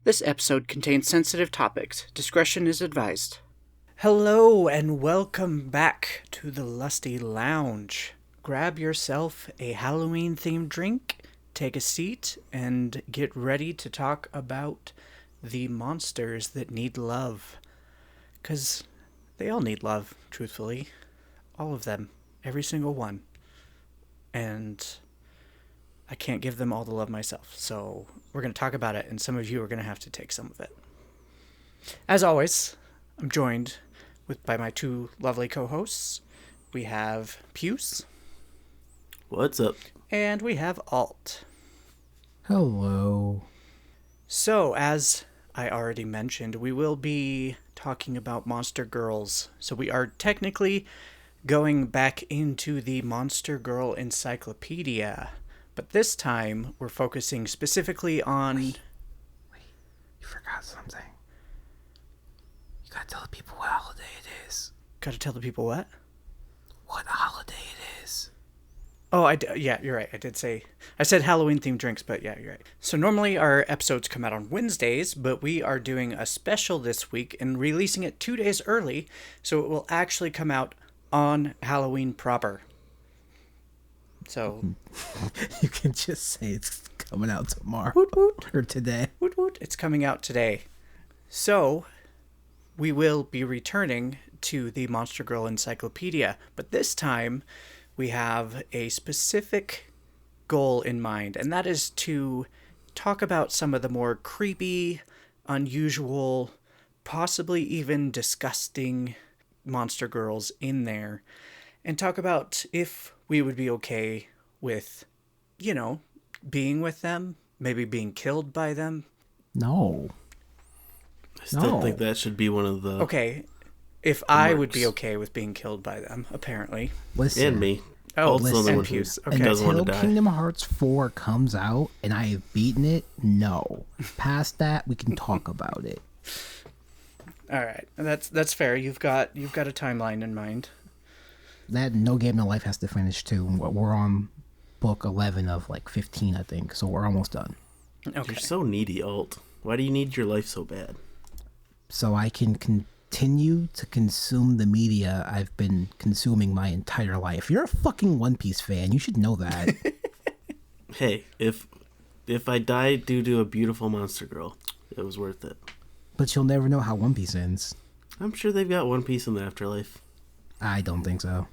This episode contains sensitive topics. Discretion is advised. Hello and welcome back to the Lusty Lounge. Grab yourself a Halloween-themed drink, take a seat, and get ready to talk about the monsters that need love. 'Cause they all need love, truthfully. All of them. Every single one. And I can't give them all the love myself, so we're going to talk about it, and some of you are going to have to take some of it. As always, I'm joined by my two lovely co-hosts. We have Puce. What's up? And we have Alt. Hello. So, as I already mentioned, we will be talking about Monster Girls. So we are technically going back into the Monster Girl Encyclopedia. But this time, we're focusing specifically on... Wait. You forgot something. You gotta tell the people what holiday it is. Gotta tell the people what? What holiday it is. Oh, yeah, you're right. I said Halloween-themed drinks, but yeah, you're right. So normally our episodes come out on Wednesdays, but we are doing a special this week and releasing it 2 days early, so it will actually come out on Halloween proper. So You can just say it's coming out tomorrow. Woot woot. Or today. Woot woot, it's coming out today. So we will be returning to the Monster Girl Encyclopedia, but this time we have a specific goal in mind, and that is to talk about some of the more creepy, unusual, possibly even disgusting monster girls in there, and talk about if we would be okay with, being with them, maybe being killed by them. No. I still think that should be one of the... Okay, if I would be okay with being killed by them, apparently. Listen. And me. Oh, Also and Puce. Okay. doesn't want to Until die. Kingdom Hearts 4 comes out and I have beaten it, no. Past that, we can talk about it. All right, that's fair. You've got a timeline in mind. That No Game No Life has to finish too. We're on book 11 of 15, I think, so we're almost done. Okay. You're so needy, Alt. Why do you need your life so bad? So I can continue to consume the media I've been consuming my entire life. You're a fucking One Piece fan. You should know that. Hey, if I die due to a beautiful monster girl, it was worth it. But you'll never know how One Piece ends. I'm sure they've got One Piece in the afterlife. I don't think so.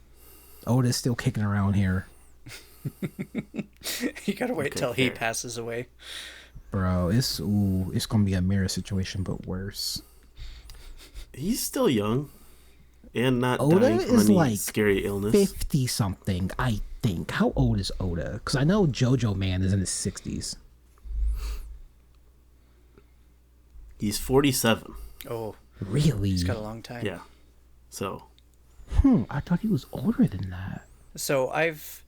Oda's still kicking around here. You gotta wait Okay, till he fair. passes away. Bro, it's gonna be a mirror situation, but worse. He's still young. And not Oda dying from is any scary illness. 50-something, I think. How old is Oda? Because I know JoJo Man is in his 60s. He's 47. Oh, Really? he's got a long time. Yeah. So, I thought he was older than that. So I've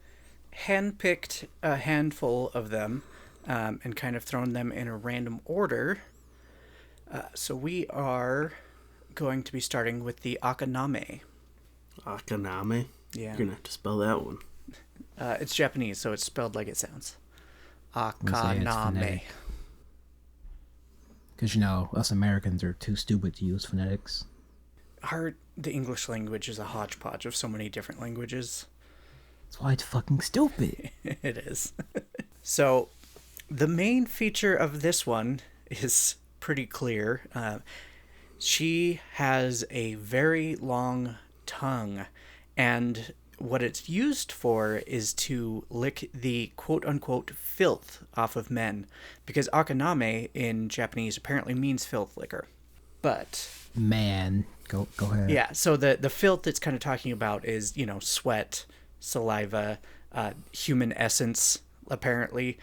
handpicked a handful of them and kind of thrown them in a random order. So we are going to be starting with the Akaname. Akaname? Yeah. You're going to have to spell that one. It's Japanese, so it's spelled like it sounds. Say it's Akaname. phonetic. Because, us Americans are too stupid to use phonetics. The English language is a hodgepodge of so many different languages. That's why it's fucking stupid. It is. So, the main feature of this one is pretty clear. She has a very long tongue, and what it's used for is to lick the quote-unquote filth off of men, because Akaname in Japanese apparently means filth licker. But... Man, go ahead. Yeah, so the filth it's kind of talking about is, sweat, saliva, human essence, apparently.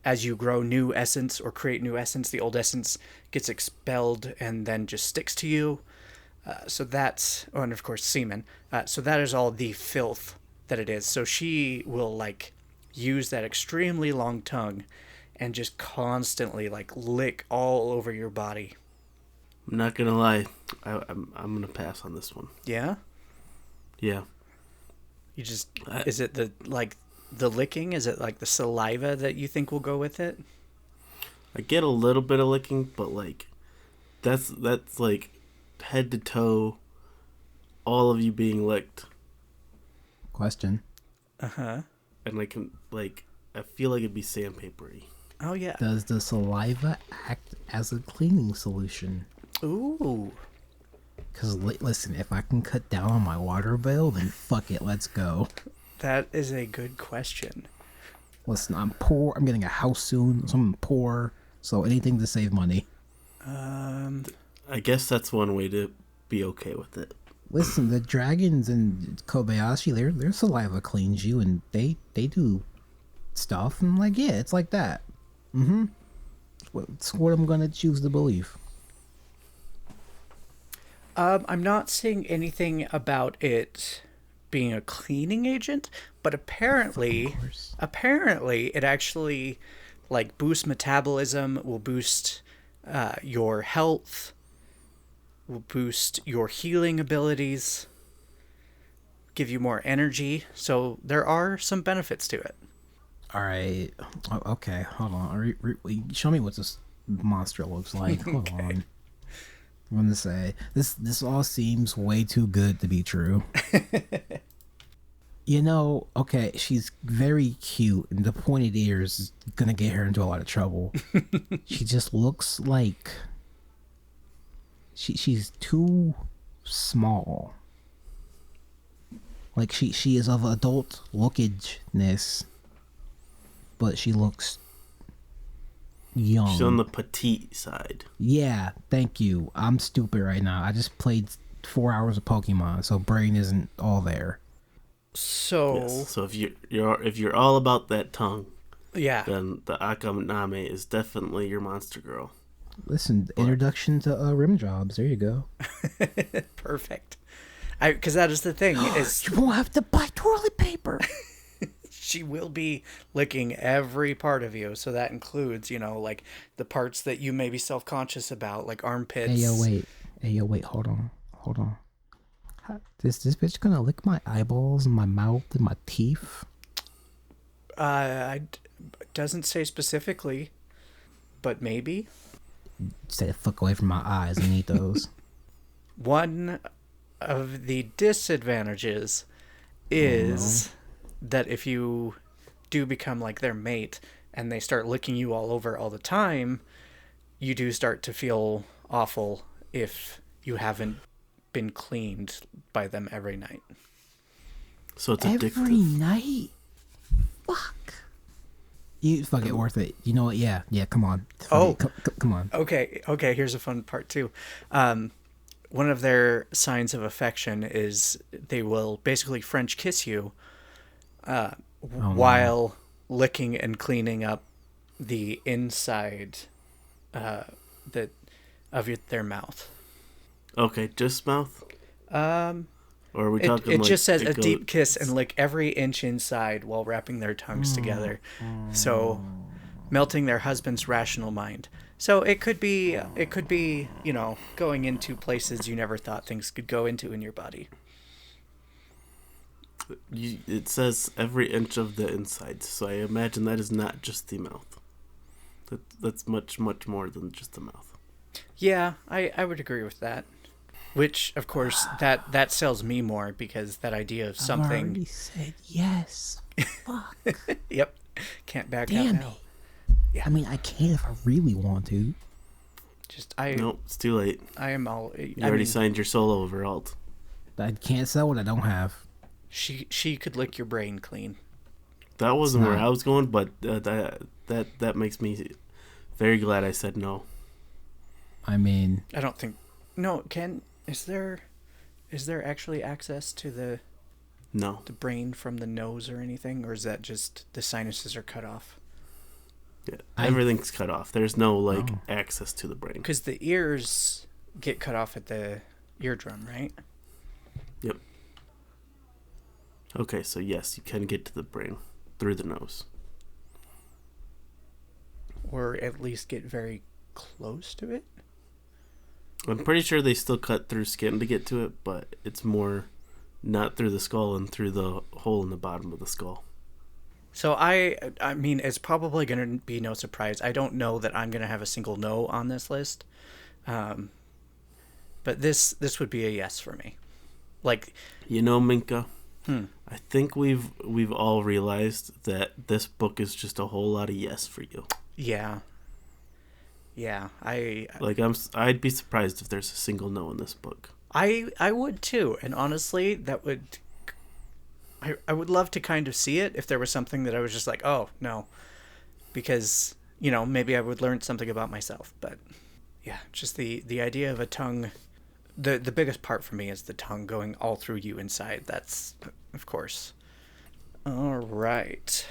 As you grow new essence or create new essence, the old essence gets expelled and then just sticks to you. And of course semen. So that is all the filth that it is. So she will use that extremely long tongue and just constantly lick all over your body. I'm not going to lie. I'm going to pass on this one. Yeah? Yeah. You just... Is it the licking? Is it the saliva that you think will go with it? I get a little bit of licking, but like that's like head to toe, all of you being licked, Question. Uh-huh. and I feel like it'd be sandpapery. Oh, yeah. Does the saliva act as a cleaning solution? Ooh. Because, listen, if I can cut down on my water bill, then fuck it, let's go. That is a good question. Listen, I'm poor. I'm getting a house soon, so I'm poor. So anything to save money. I guess that's one way to be okay with it. Listen, the dragons in Kobayashi, their saliva cleans you, and they do stuff. And I'm like, yeah, it's like that. Mm-hmm. It's what I'm gonna choose to believe. I'm not seeing anything about it being a cleaning agent, but apparently it actually like boosts metabolism, will boost your health, will boost your healing abilities, give you more energy. So there are some benefits to it. All right. Okay. Hold on. Show me what this monster looks like. Hold on. I'm gonna say this all seems way too good to be true. Okay, she's very cute, and the pointed ears is gonna get her into a lot of trouble. She just looks like she's too small. Like she is of adult lookageness, but she looks young. She's on the petite side. Yeah, thank you. I'm stupid right now. I just played 4 hours of Pokemon, so brain isn't all there. So Yes. So if you're all about that tongue, yeah, then the Akaname is definitely your monster girl. Listen, introduction to rim jobs. There you go. perfect. Because that is the thing is You won't have to buy toilet paper. she will be licking every part of you. So that includes, like the parts that you may be self-conscious about, like armpits. Hey, yo, wait. Hold on. This bitch gonna lick my eyeballs and my mouth and my teeth? Doesn't say specifically, but maybe. Stay the fuck away from my eyes. I need those. One of the disadvantages is that if you do become like their mate and they start licking you all over all the time, you do start to feel awful if you haven't been cleaned by them every night. So it's addictive. Every night? Fuck. You fuck it, worth it. You know what? Yeah, come on. Come on. Okay, here's a fun part too. One of their signs of affection is they will basically French kiss you while licking and cleaning up the inside their mouth. Okay, just mouth? Or are we It talking just says a deep kiss and lick every inch inside while wrapping their tongues together. So melting their husband's rational mind. So it could be, going into places you never thought things could go into in your body. It says every inch of the inside, so I imagine that is not just the mouth. That's much, much more than just the mouth. Yeah, I would agree with that. Which, of course, that sells me more because that idea of something. I already said yes. Fuck. Yep, can't back out Damn now. it. Yeah. I mean, I can if I really want to. Nope, it's too late. I am all. You already signed your solo over alt. I can't sell what I don't have. She could lick your brain clean. That wasn't where I was going, but that makes me very glad I said no. I mean, I don't think. No, is there actually access to the brain from the nose or anything, or is that just the sinuses are cut off? Yeah, everything's cut off. There's no access to the brain. Because the ears get cut off at the eardrum, right? Yep. Okay, so yes, you can get to the brain through the nose. Or at least get very close to it? I'm pretty sure they still cut through skin to get to it, but it's more not through the skull and through the hole in the bottom of the skull. So I mean, it's probably going to be no surprise. I don't know that I'm going to have a single no on this list. Um, but this would be a yes for me. Like, Minka, hmm. I think we've all realized that this book is just a whole lot of yes for you. Yeah. Yeah, I'd be surprised if there's a single no in this book. I would too, and honestly, that would I would love to kind of see it if there was something that I was just like, oh no, because maybe I would learn something about myself. But yeah, just the idea of a tongue. The biggest part for me is the tongue going all through you inside. That's of course. All right.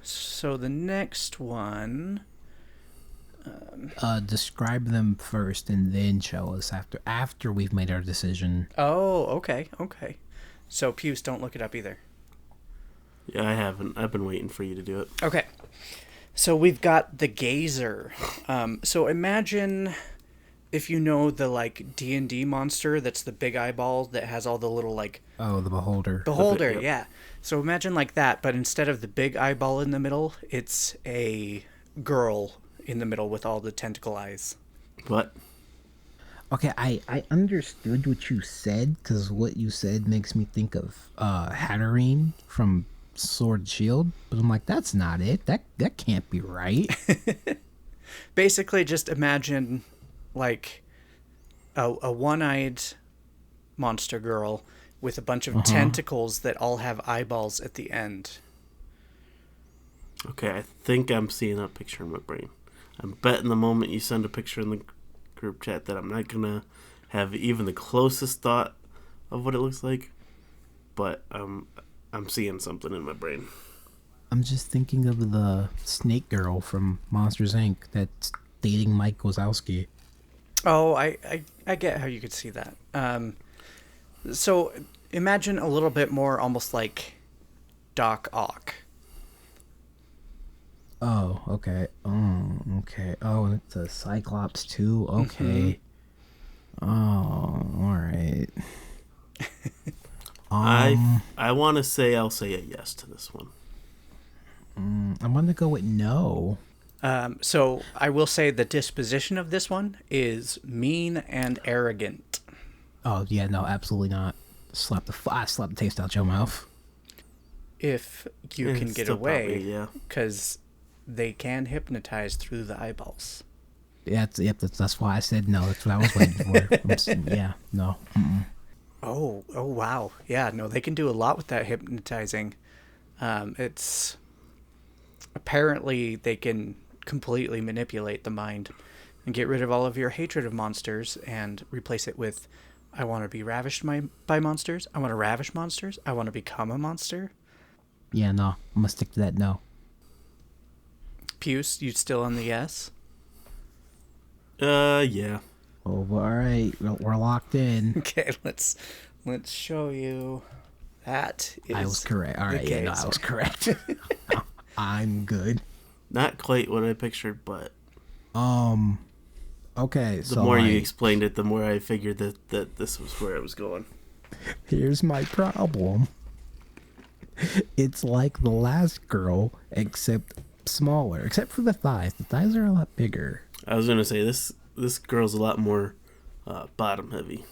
So the next one. Describe them first and then show us after we've made our decision. Oh, okay. So Puce, don't look it up either. Yeah, I haven't. I've been waiting for you to do it. Okay. So we've got the Gazer. So imagine if you know the like D&D monster that's the big eyeball that has all the little like... Oh, the Beholder. Beholder, Yep. yeah. So imagine like that, but instead of the big eyeball in the middle, it's a girl in the middle with all the tentacle eyes. What? Okay, I understood what you said, because what you said makes me think of Hatterene from Sword and Shield, but I'm like, that's not it. That can't be right. Basically, just imagine like a one-eyed monster girl with a bunch of tentacles that all have eyeballs at the end. Okay, I think I'm seeing a picture in my brain. I'm betting the moment you send a picture in the group chat that I'm not gonna have even the closest thought of what it looks like, but I'm seeing something in my brain. I'm just thinking of the snake girl from Monsters Inc. that's dating Mike Wazowski. Oh, I get how you could see that. So imagine a little bit more almost like Doc Ock. Oh, okay. Oh, okay. Oh, and it's a Cyclops too. Okay. Oh, all right. I want to say I'll say a yes to this one. I'm gonna go with no. So I will say the disposition of this one is mean and arrogant. Oh yeah, no, absolutely not. Slap the taste out your mouth. If you can get Still away, probably, yeah. because they can hypnotize through the eyeballs. Yeah, that's why I said no. That's what I was waiting for. Yeah, no. Mm-mm. Oh, wow. Yeah, no, they can do a lot with that hypnotizing. It's apparently they can completely manipulate the mind and get rid of all of your hatred of monsters and replace it with, I want to be ravished by monsters. I want to ravish monsters. I want to become a monster. Yeah, no. I'm gonna stick to that no. Puce, you still on the yes? Yeah. Oh, all right. We're locked in. Okay, let's show you. That is. I was correct. All right, yeah, no, I was correct. I'm good. Not quite what I pictured, but Okay, the so more you explained it, the more I figured that this was where I was going. here's my problem. It's like the last girl, except smaller, except for the thighs. The thighs are a lot bigger. I was gonna say this girl's a lot more bottom heavy.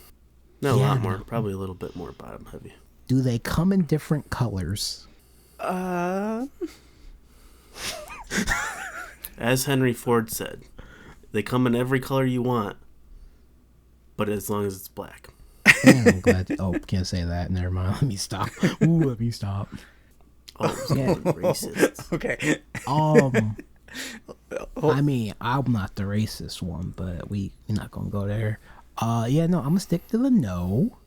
Not a Yeah, lot more, no. probably a little bit more bottom heavy. Do they come in different colors? As Henry Ford said, they come in every color you want, but as long as it's black. Yeah, I'm glad. Oh, can't say that. Never mind. Let me stop. Ooh, let me stop. Oh, Yeah. racist. Okay. I mean, I'm not the racist one, but we're not gonna go there. Yeah, no, I'm gonna stick to the no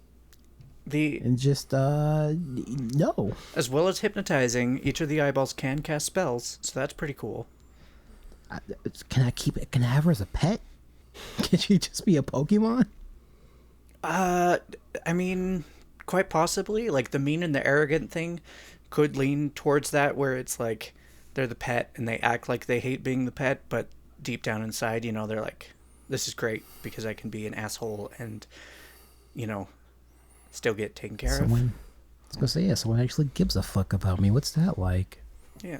and just no. As well as hypnotizing, each of the eyeballs can cast spells, so that's pretty cool. Can I keep it? Can I have her as a pet? Can she just be a Pokemon? I mean, quite possibly. Like, the mean and the arrogant thing could lean towards that, where it's like they're the pet and they act like they hate being the pet, but deep down inside, they're like, this is great because I can be an asshole and, still get taken care of. I was gonna say, yeah, someone actually gives a fuck about me. What's that like? Yeah.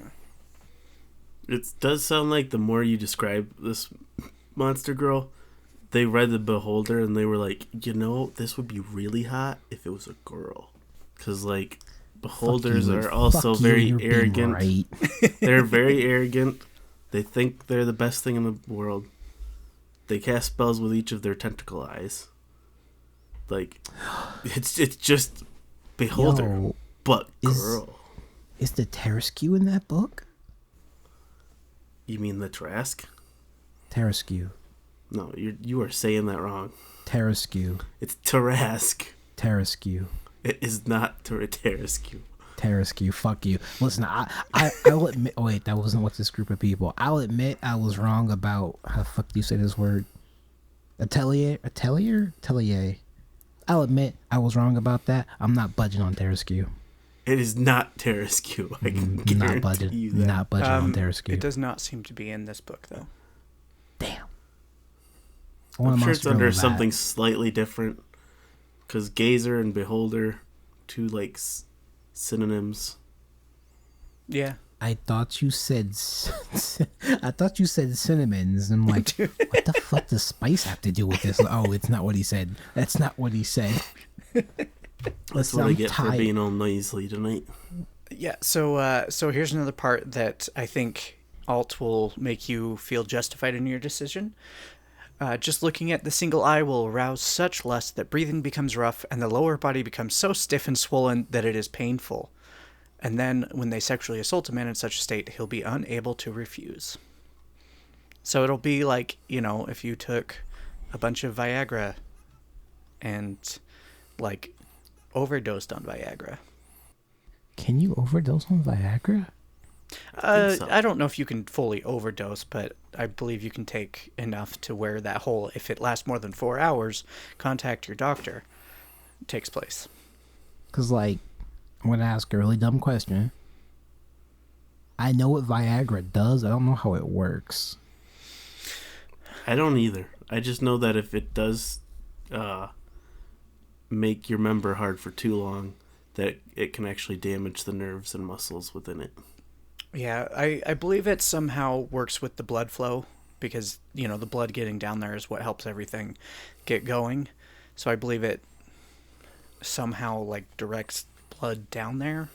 It does sound like the more you describe this monster girl, they read The Beholder and they were like, this would be really hot if it was a girl. Because, like, beholders are also very arrogant. Right. They're very arrogant. They think they're the best thing in the world. They cast spells with each of their tentacle eyes. Like, it's just Beholder, but girl. Is the Tarasque in that book? You mean the Trask? Tarasque. No, you are saying that wrong. Tarasque. It's Tarask. Tarasque. It is not Tarasque. Tarasque, fuck you. Listen, I'll admit. Oh wait, that wasn't what this group of people. I'll admit I was wrong about how the fuck do you say this word? Atelier. I'll admit I was wrong about that. I'm not budging on Tarasque. It is not Tarasque. I can guarantee you that. Not budging on Tarasque. It does not seem to be in this book, though. Damn. I'm sure it's under something slightly different. Because Gazer and Beholder, two like synonyms. Yeah. I thought you said cinnamons. I'm like, what the fuck does spice have to do with this? Oh, it's not what he said. That's not what he said. That's what I get for being all noisy tonight. Yeah, so here's another part that I think Alt will make you feel justified in your decision. Just looking at the single eye will arouse such lust that breathing becomes rough and the lower body becomes so stiff and swollen that it is painful. And then when they sexually assault a man in such a state, he'll be unable to refuse. So it'll be like, if you took a bunch of Viagra and, like, overdosed on Viagra. Can you overdose on Viagra? I don't know if you can fully overdose, but I believe you can take enough to where that whole, if it lasts more than 4 hours, contact your doctor, takes place. Because, like, I'm going to ask a really dumb question. I know what Viagra does. I don't know how it works. I don't either. I just know that if it does make your member hard for too long, that it can actually damage the nerves and muscles within it. Yeah, I believe it somehow works with the blood flow because, the blood getting down there is what helps everything get going. So I believe it somehow, like, directs blood down there.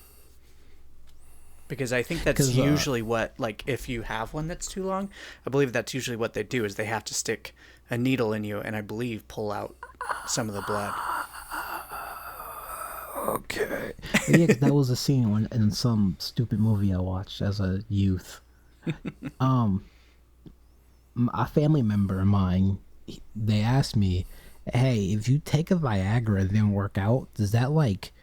Because I think that's usually what, like, if you have one that's too long, I believe that's usually what they do is they have to stick a needle in you and I believe pull out some of the blood. Okay. Yeah, that was a scene in some stupid movie I watched as a youth. A family member of mine, they asked me, hey, if you take a Viagra and then work out, does that, like,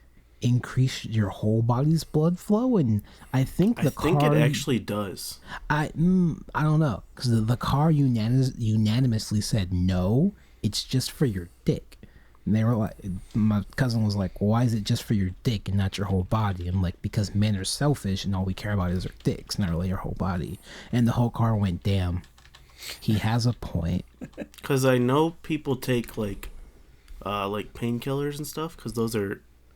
increase your whole body's blood flow? And I think it actually does. I don't know, because the car unanimously said no, it's just for your dick. And they were like, my cousin was like, well, why is it just for your dick and not your whole body? I'm like, because men are selfish and all we care about is our dicks, not really our whole body. And the whole car went, damn, he has a point. Because I know people take like painkillers and stuff, because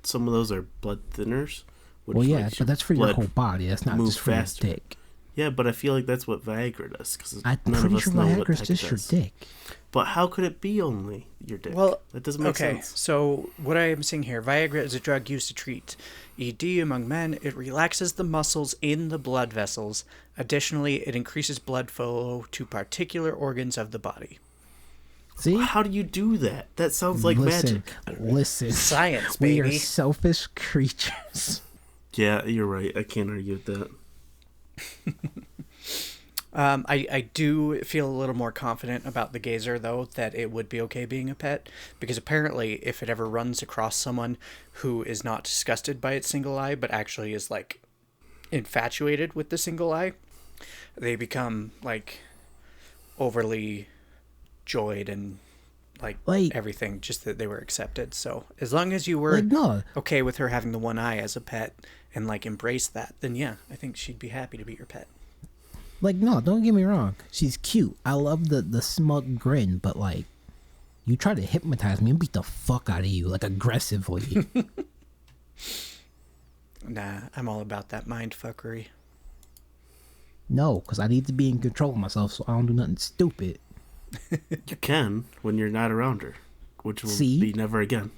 some of those are blood thinners. Well, yeah, but that's for your whole body. That's not just for your dick. Yeah, but I feel like that's what Viagra does. Because I'm pretty sure Viagra's just your dick. But how could it be only your dick? Well, that doesn't make sense. So what I am seeing here, Viagra is a drug used to treat ED among men. It relaxes the muscles in the blood vessels. Additionally, it increases blood flow to particular organs of the body. See? How do you do that? That sounds like magic. Listen. Science, baby. We are selfish creatures. Yeah, you're right. I can't argue with that. I do feel a little more confident about the Gazer, though, that it would be okay being a pet, because apparently if it ever runs across someone who is not disgusted by its single eye, but actually is, like, infatuated with the single eye, they become, like, overly joyed and, like everything, just that they were accepted. So as long as you were okay with her having the one eye as a pet and, like, embrace that, then yeah, I think she'd be happy to be your pet. Like, no, don't get me wrong. She's cute. I love the smug grin, but, like, you try to hypnotize me and beat the fuck out of you, like, aggressively. Nah, I'm all about that mind fuckery. No, because I need to be in control of myself so I don't do nothing stupid. You can when you're not around her, which will See? be never again.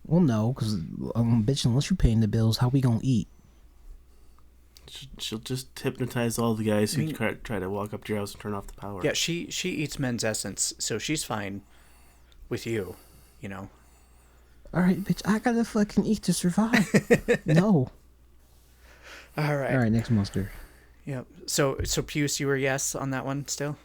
Well, no, because bitch, unless you paying the bills, how we gonna eat? She'll just hypnotize all the guys who try to walk up to your house and turn off the power. Yeah, she eats men's essence, so she's fine with you, you know. All right, bitch, I gotta fucking eat to survive. No. All right. All right, next monster. Yep. So Puce, you were yes on that one still?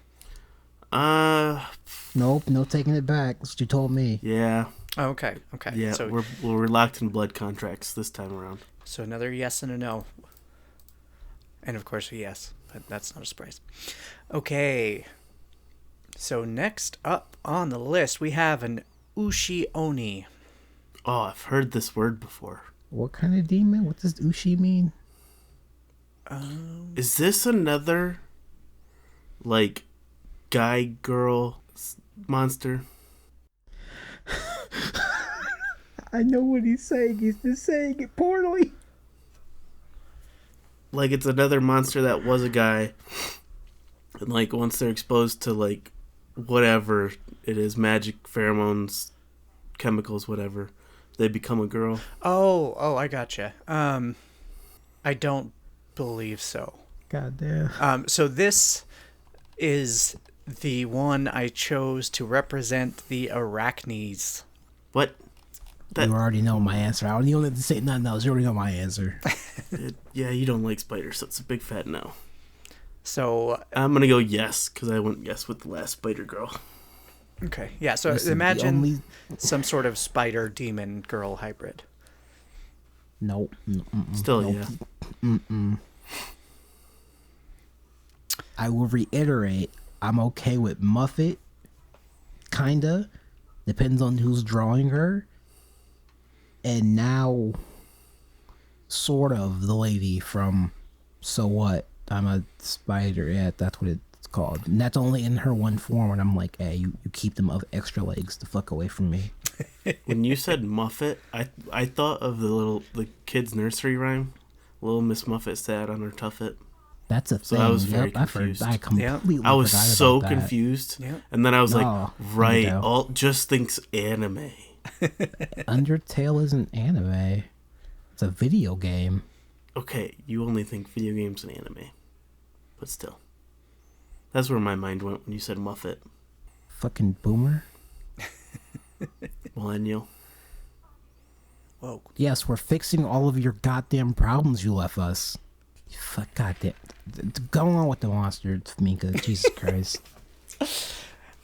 Nope, no taking it back. That's what you told me. Yeah. Oh, okay. Yeah, So we're locked in blood contracts this time around. So another yes and a no. And of course a yes, but that's not a surprise. Okay. So next up on the list, we have an Ushi Oni. Oh, I've heard this word before. What kind of demon? What does Ushi mean? Is this another, like, guy-girl monster? I know what he's saying. He's just saying it poorly. Like, it's another monster that was a guy, and, like, once they're exposed to, like, whatever it is, magic, pheromones, chemicals, whatever, they become a girl. Oh, I gotcha. I don't believe so. God damn. So this is the one I chose to represent the arachnes. What? You already know my answer. I don't even have to say nothing else. You already know my answer. Yeah, you don't like spiders, so it's a big fat no. So I'm gonna go yes, because I went yes with the last spider girl. okay, yeah. So Listen, imagine some sort of spider demon girl hybrid. Nope. Still, nope. yeah. I will reiterate, I'm okay with Muffet. Kinda. Depends on who's drawing her. And now, sort of, the lady from So What? I'm a Spider. Yeah, that's what it's called. And that's only in her one form, and I'm like, hey, you keep them of extra legs the fuck away from me. When you said Muffet, I thought of the kid's nursery rhyme. Little Miss Muffet sat on her tuffet. That's a thing. So I was very confused. I completely I was forgot so about that. confused. Yeah. And then I was No, like, right, Undertale. all just thinks anime. Undertale isn't anime. It's a video game. Okay, you only think video games and anime. But still. That's where my mind went when you said Muffet. Fucking boomer. Millennial. Whoa. Yes, we're fixing all of your goddamn problems you left us. Fuck, goddamn. Go on with the monster, Mika. Jesus Christ.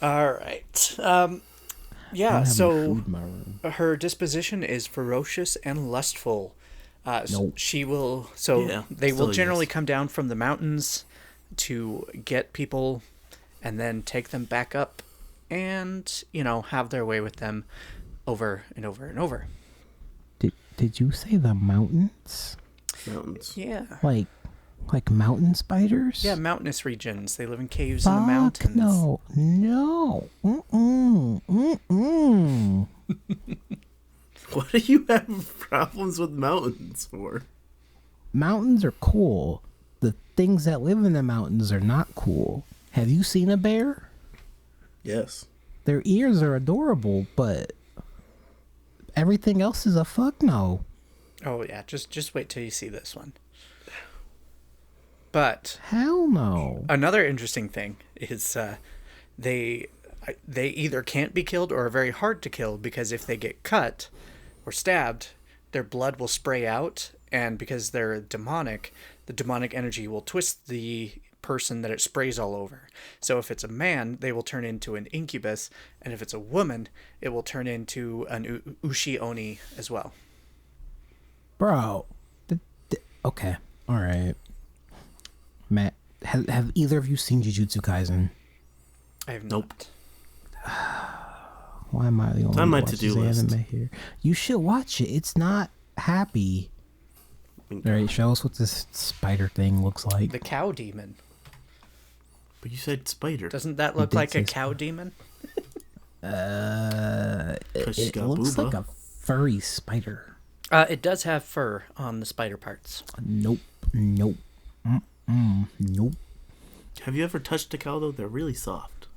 All right. I Yeah. don't have So any food in my room. her disposition is ferocious and lustful. Nope. She will. So Yeah, they will still generally yes. come down from the mountains to get people, and then take them back up, and have their way with them, over and over and over. Did you say the mountains? Mountains. Yeah. Like mountain spiders? Yeah, mountainous regions. They live in caves in the Fuck mountains. no. Mm-mm. What do you have problems with mountains for? Mountains are cool. The things that live in the mountains are not cool. Have you seen a bear? Yes. Their ears are adorable, but everything else is a fuck no. Oh yeah, just wait till you see this one. But Hell no. another interesting thing is they either can't be killed or are very hard to kill, because if they get cut or stabbed, their blood will spray out, and because they're demonic, the demonic energy will twist the person that it sprays all over. So if it's a man, they will turn into an incubus, and if it's a woman, it will turn into an Ushi Oni as well. Bro. Okay. Alright. Matt, have either of you seen Jujutsu Kaisen? I have Nope. not. Why am I the only on one my who watches to-do list. anime here? You should watch it. It's not happy. Alright, show us what this spider thing looks like. The cow demon. But you said spider. Doesn't that look did like say a cow demon? she's It got looks booba. like a furry spider. It does have fur on the spider parts. Nope. Nope. Nope. Have you ever touched a cow, though? They're really soft.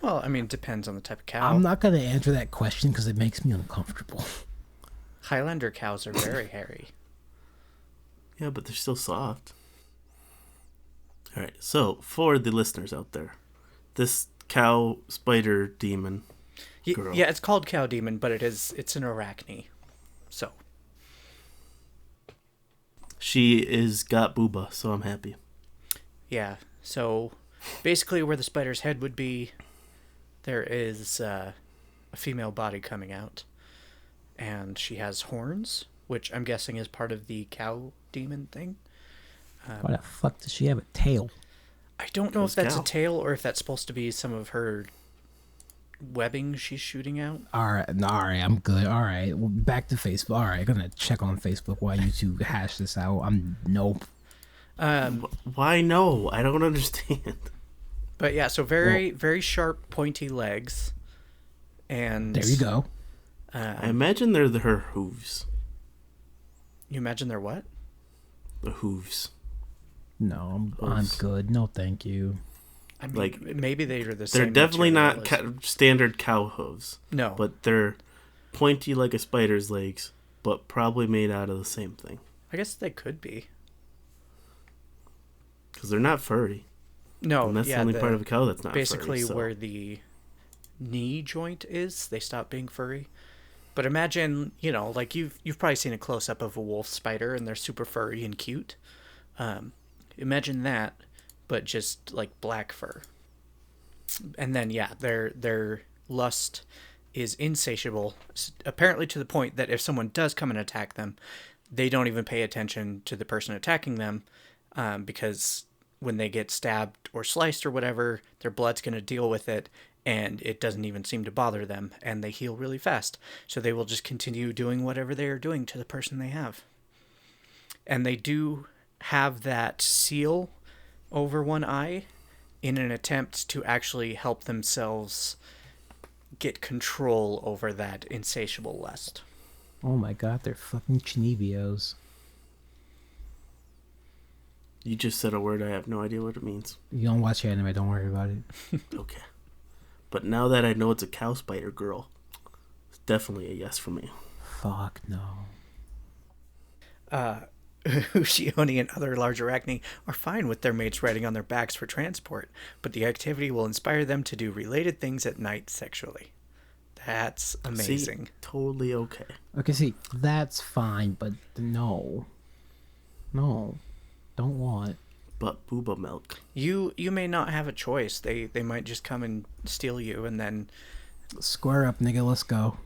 Well, I mean, it depends on the type of cow. I'm not going to answer that question because it makes me uncomfortable. Highlander cows are very hairy. Yeah, but they're still soft. All right, so for the listeners out there, this cow spider demon girl. Yeah, it's called cow demon, but it's an arachne. So She is got booba, so I'm happy. yeah, so basically where the spider's head would be, there is a female body coming out, and she has horns, which I'm guessing is part of the cow demon thing. Why the fuck does she have a tail? I don't know if that's cow. a tail or if that's supposed to be some of her webbing she's shooting out. All right, I'm good. All right, well, back to Facebook. All right, gonna check on Facebook while you two hash this out. Nope. Why no? I don't understand. But yeah, so very sharp, pointy legs, and There you go. I imagine they're her hooves. You imagine they're what? The hooves. No, I'm good. No, thank you. I mean, Like, maybe they are the same. They're definitely not material standard cow hooves. No, But they're pointy like a spider's legs, but probably made out of the same thing. I guess they could be. Because they're not furry. No, And that's yeah, the only part of a cow that's not basically furry. So. where the knee joint is, they stop being furry. But imagine, like you've probably seen a close up of a wolf spider, and they're super furry and cute. Imagine that, but just like black fur. And then yeah, their lust is insatiable, apparently to the point that if someone does come and attack them, they don't even pay attention to the person attacking them, because when they get stabbed or sliced or whatever, their blood's going to deal with it, and it doesn't even seem to bother them, and they heal really fast. So they will just continue doing whatever they are doing to the person they have. And they do have that seal over one eye in an attempt to actually help themselves get control over that insatiable lust. Oh my god, they're fucking chinibios. You just said a word I have no idea what it means. You don't watch anime, don't worry about it. Okay. But now that I know it's a cow spider girl, it's definitely a yes for me. Fuck no. Ushioni and other large arachne are fine with their mates riding on their backs for transport, but the activity will inspire them to do related things at night sexually. That's amazing. See, totally okay. Okay, see, that's fine, but no. No. Don't want. But booba milk. You may not have a choice. They might just come and steal you, and then Square up, nigga, let's go.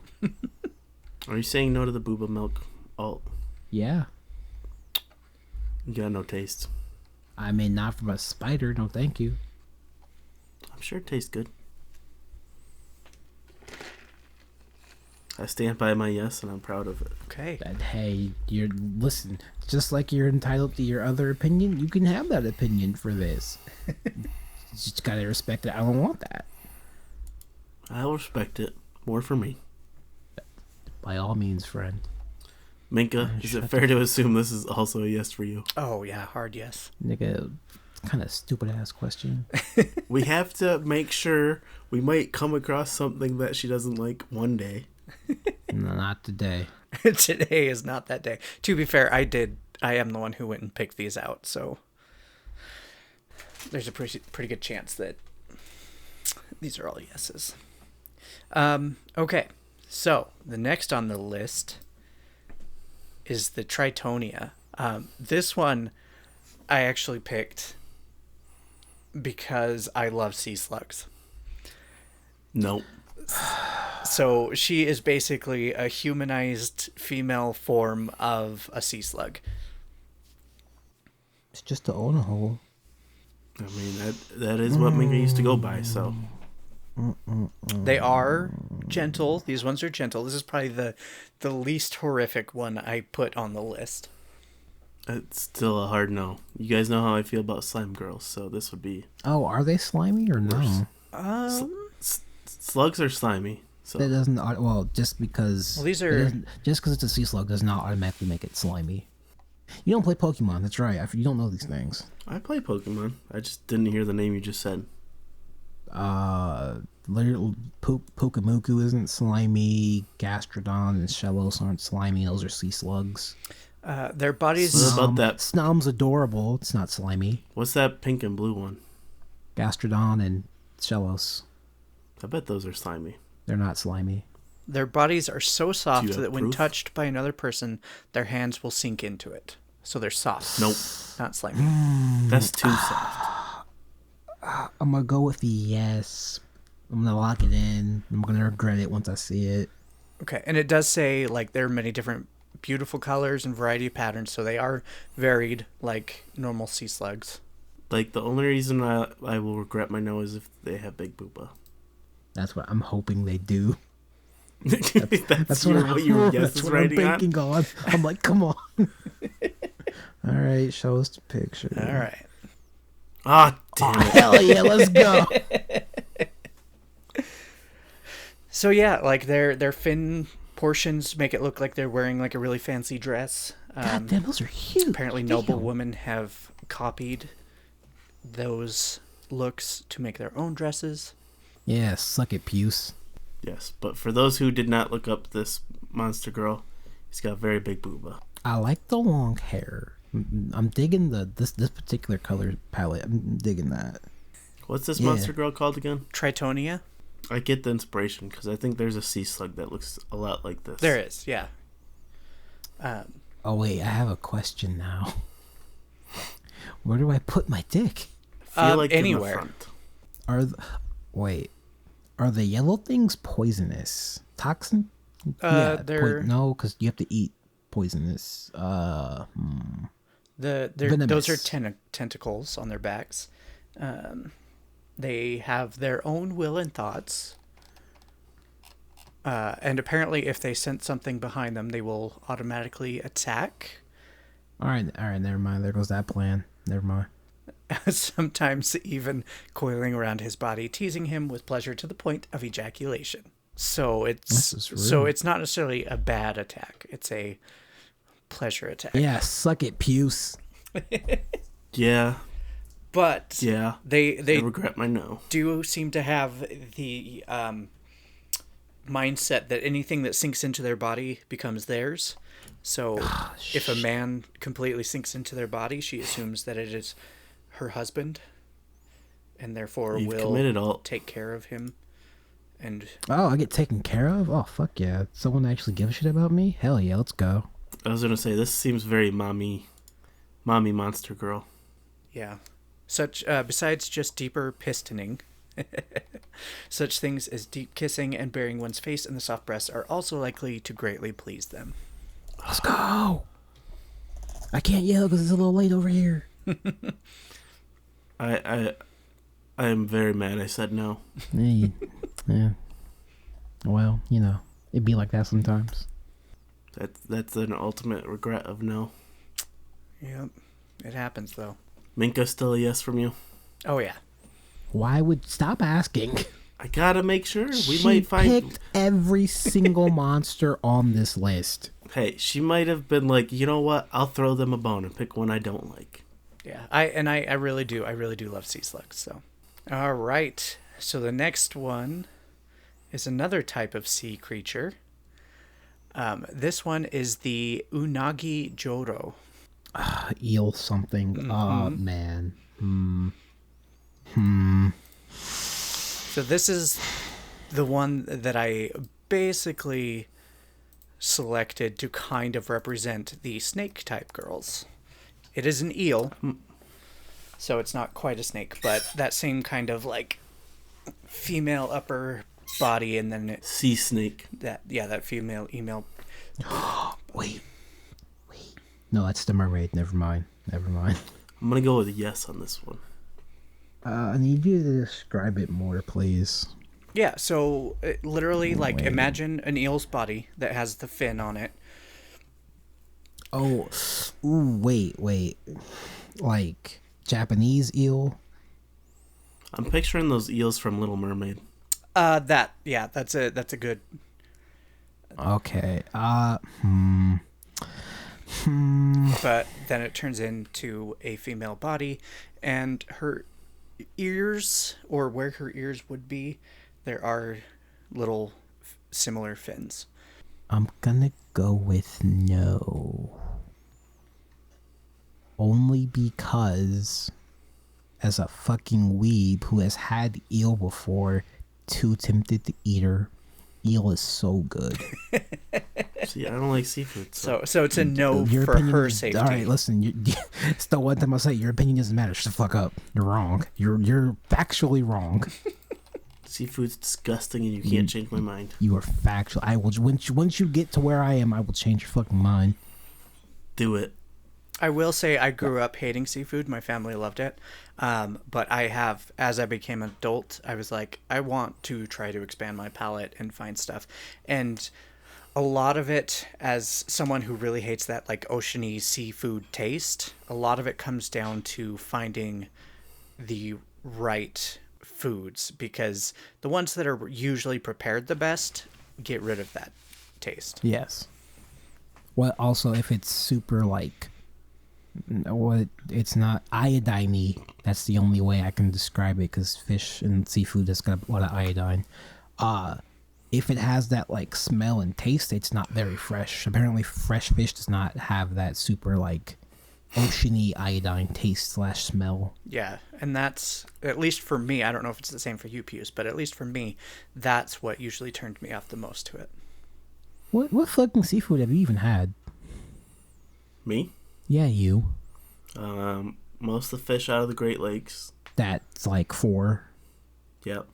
Are you saying no to the booba milk alt? Yeah. You got no taste. I mean, not from a spider, no thank you. I'm sure it tastes good. I stand by my yes, and I'm proud of it. okay. That, hey, listen, just like you're entitled to your other opinion, you can have that opinion for this. You just gotta respect it. I don't want that. I'll respect it. More for me. By all means, friend. Minka, is it fair to assume this is also a yes for you? Oh yeah, hard yes. Nigga, kind of stupid ass question. We have to make sure we might come across something that she doesn't like one day. No, not today. Today is not that day. To be fair, I am the one who went and picked these out, so there's a pretty good chance that these are all yeses. Okay, so the next on the list is the Tritonia. This one I actually picked because I love sea slugs. Nope. So she is basically a humanized female form of a sea slug. It's just to own a hole. I mean, that is what Minka used to go by, so. They are gentle. These ones are gentle. This is probably the least horrific one I put on the list. It's still a hard no. You guys know how I feel about slime girls, so this would be... Oh, are they slimy or no? Slugs are slimy, so... That doesn't... Well, just because... Well, these are... Just because it's a sea slug does not automatically make it slimy. You don't play Pokemon. That's right. You don't know these things. I play Pokemon. I just didn't hear the name you just said. Little Pukamuku isn't slimy. Gastrodon and Shellos aren't slimy. Those are sea slugs. Their bodies. What about that? Snom's adorable. It's not slimy. What's that pink and blue one? Gastrodon and Shellos. I bet those are slimy. They're not slimy. Their bodies are so soft that when proof? touched by another person, their hands will sink into it. So they're soft. Nope. Not slimy. That's too soft. I'm gonna go with the yes. I'm gonna lock it in. I'm gonna regret it once I see it. Okay, and it does say like there are many different beautiful colors and variety of patterns, so they are varied like normal sea slugs. Like, the only reason I will regret my no is if they have big booba. That's what I'm hoping they do. That's what your guess is I'm writing on? banking on. I'm like, come on. All right, show us the picture. All right. Ah, damn it. Hell yeah, let's go. So yeah, like their fin portions make it look like they're wearing like a really fancy dress. God damn, those are huge. Apparently, noble women have copied those looks to make their own dresses. Yeah, suck it, Puce. Yes, but for those who did not look up this monster girl, he's got very big booba. I like the long hair. I'm digging this particular color palette. I'm digging that. What's this Yeah. monster girl called again? Tritonia? I get the inspiration because I think there's a sea slug that looks a lot like this. There is, yeah. Oh wait, I have a question now. Where do I put my dick? I feel like anywhere. in the front. Are the yellow things poisonous? Toxin? They're no, because you have to eat poisonous. those Venomous. are tentacles on their backs. They have their own will and thoughts. And apparently if they sense something behind them, they will automatically attack. All right, never mind. There goes that plan. Never mind. Sometimes even coiling around his body, teasing him with pleasure to the point of ejaculation. So it's not necessarily a bad attack. It's a pleasure attack. Yeah, suck it, Puce. Yeah, But yeah. they I regret my no. do seem to have the mindset that anything that sinks into their body becomes theirs. So if a man completely sinks into their body, she assumes that it is her husband, and therefore You've will committed all. take care of him. And Oh, I get taken care of? Oh, fuck yeah. Someone actually give a shit about me? Hell yeah, let's go. I was gonna say this seems very mommy monster girl. yeah, such besides just deeper pistoning, such things as deep kissing and burying one's face in the soft breast are also likely to greatly please them. Let's go. I can't yell because it's a little late over here. I am very mad. I said no. Yeah. Well, it'd be like that sometimes. That's an ultimate regret of no. Yep, it happens though. Minka, still a yes from you? Oh yeah. Why would stop asking? I gotta make sure. We She might find. picked every single monster on this list. Hey, she might have been like, you know what? I'll throw them a bone and pick one I don't like. Yeah, I really do love sea slugs. So, all right. So the next one is another type of sea creature. This one is the unagi joro. Eel something. Oh, man. So this is the one that I basically selected to kind of represent the snake type girls. It is an eel, so it's not quite a snake, but that same kind of like female upper body, and then Sea snake. that female email. Wait. No, that's the mermaid. Never mind. I'm gonna go with a yes on this one. I need you to describe it more, please. Yeah, so literally, like, Wait. imagine an eel's body that has the fin on it. Oh, ooh, wait. Like Japanese eel? I'm picturing those eels from Little Mermaid. That's a good. Okay. But then it turns into a female body, and her ears, or where her ears would be, there are little similar fins. I'm gonna go with no. Only because, as a fucking weeb who has had eel before, too tempted to eat her. Eel is so good. See, I don't like seafood. So it's a no Your for opinion her is- safety. All right, listen. It's the one time I say your opinion doesn't matter. Shut the fuck up. You're wrong. You're factually wrong. Seafood's disgusting, and you can't change my mind. You are factual. I will once you get to where I am, I will change your fucking mind. Do it. I will say I grew up hating seafood. My family loved it. But I have, as I became an adult, I was like, I want to try to expand my palate and find stuff. And a lot of it, as someone who really hates that like oceany seafood taste, a lot of it comes down to finding the right foods, because the ones that are usually prepared the best get rid of that taste. Yes. Well, also if it's super like, what it's not iodine-y. That's the only way I can describe it, because fish and seafood has got a lot of iodine. If it has that like smell and taste, it's not very fresh. Apparently, fresh fish does not have that super like oceany iodine taste / smell. Yeah, and that's, at least for me, I don't know if it's the same for you, Pius, but at least for me, that's what usually turned me off the most to it. What fucking seafood have you even had? Me? Yeah, you. Most of the fish out of the Great Lakes. That's like 4. Yep.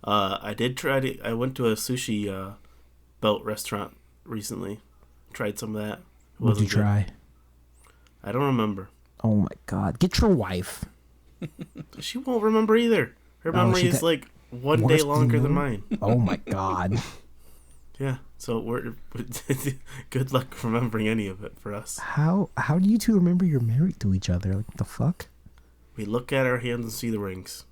I did try to. I went to a sushi belt restaurant recently. Tried some of that. What did you try? I don't remember. Oh my god. Get your wife. She won't remember either. Her memory is like one day worse longer than than mine. Oh my god. Yeah. So we're good luck remembering any of it for us. How do you two remember you're married to each other? Like, what the fuck? We look at our hands and see the rings.